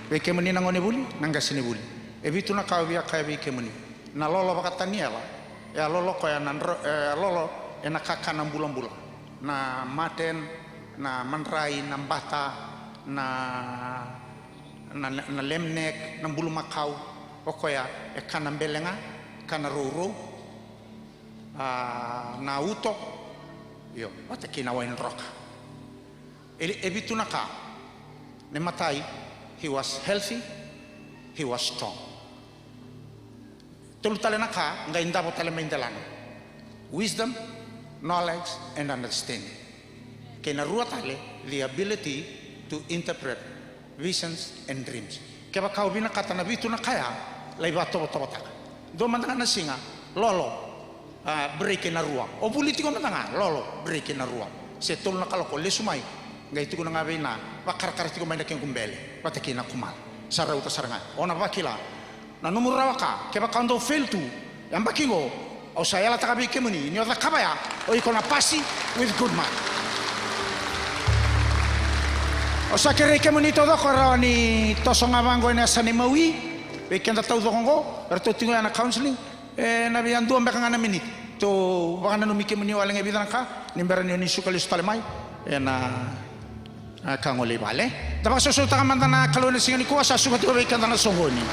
be kemuni nangoni buli nanga sini buli e bitu na ka bia ka be kemuni na lolo baka taniela ya lolo ko ya nan lolo ena kaka na bulan-bulan na maten na manrai na bata na lemnek na bulu makau okoya e kana mbelenga kana roro na uto yo wata kina wain roka e bitunaka ne matai he was healthy, he was strong. Tulu tale naka nga indabo tale maindelana wisdom, knowledge and understanding kena rua tale the ability to interpret visions and dreams keba kau bina kata na bitu na kaya lai bato taka do mandanga na singa lolo break na rua o politiko mandanga lolo break na rua se tol na kaloko le sumai ngai tu na ngabe na bakar-kar tiko mai na ken kumbele pataki na kumal sarau ta saranga ona bakila na nomor rawaka keba kando fail tu yang bakingo o saya la takabi kemuni ni oda kabaya o ikona pasi with good man o O sa kere ke monito do ko ra ni toso nga bango na sa ni mawi. Be kenda tau do ngo, er to tingo na counseling. Na bi andu ambeka ngana minit. To baka na numike muni wala nga bidan ka, nimbera ni sukalis talemay. Na kangole vale. Dapat sesuatu yang mana kalau nasi ni kuasa suka tu baik kandang songoni.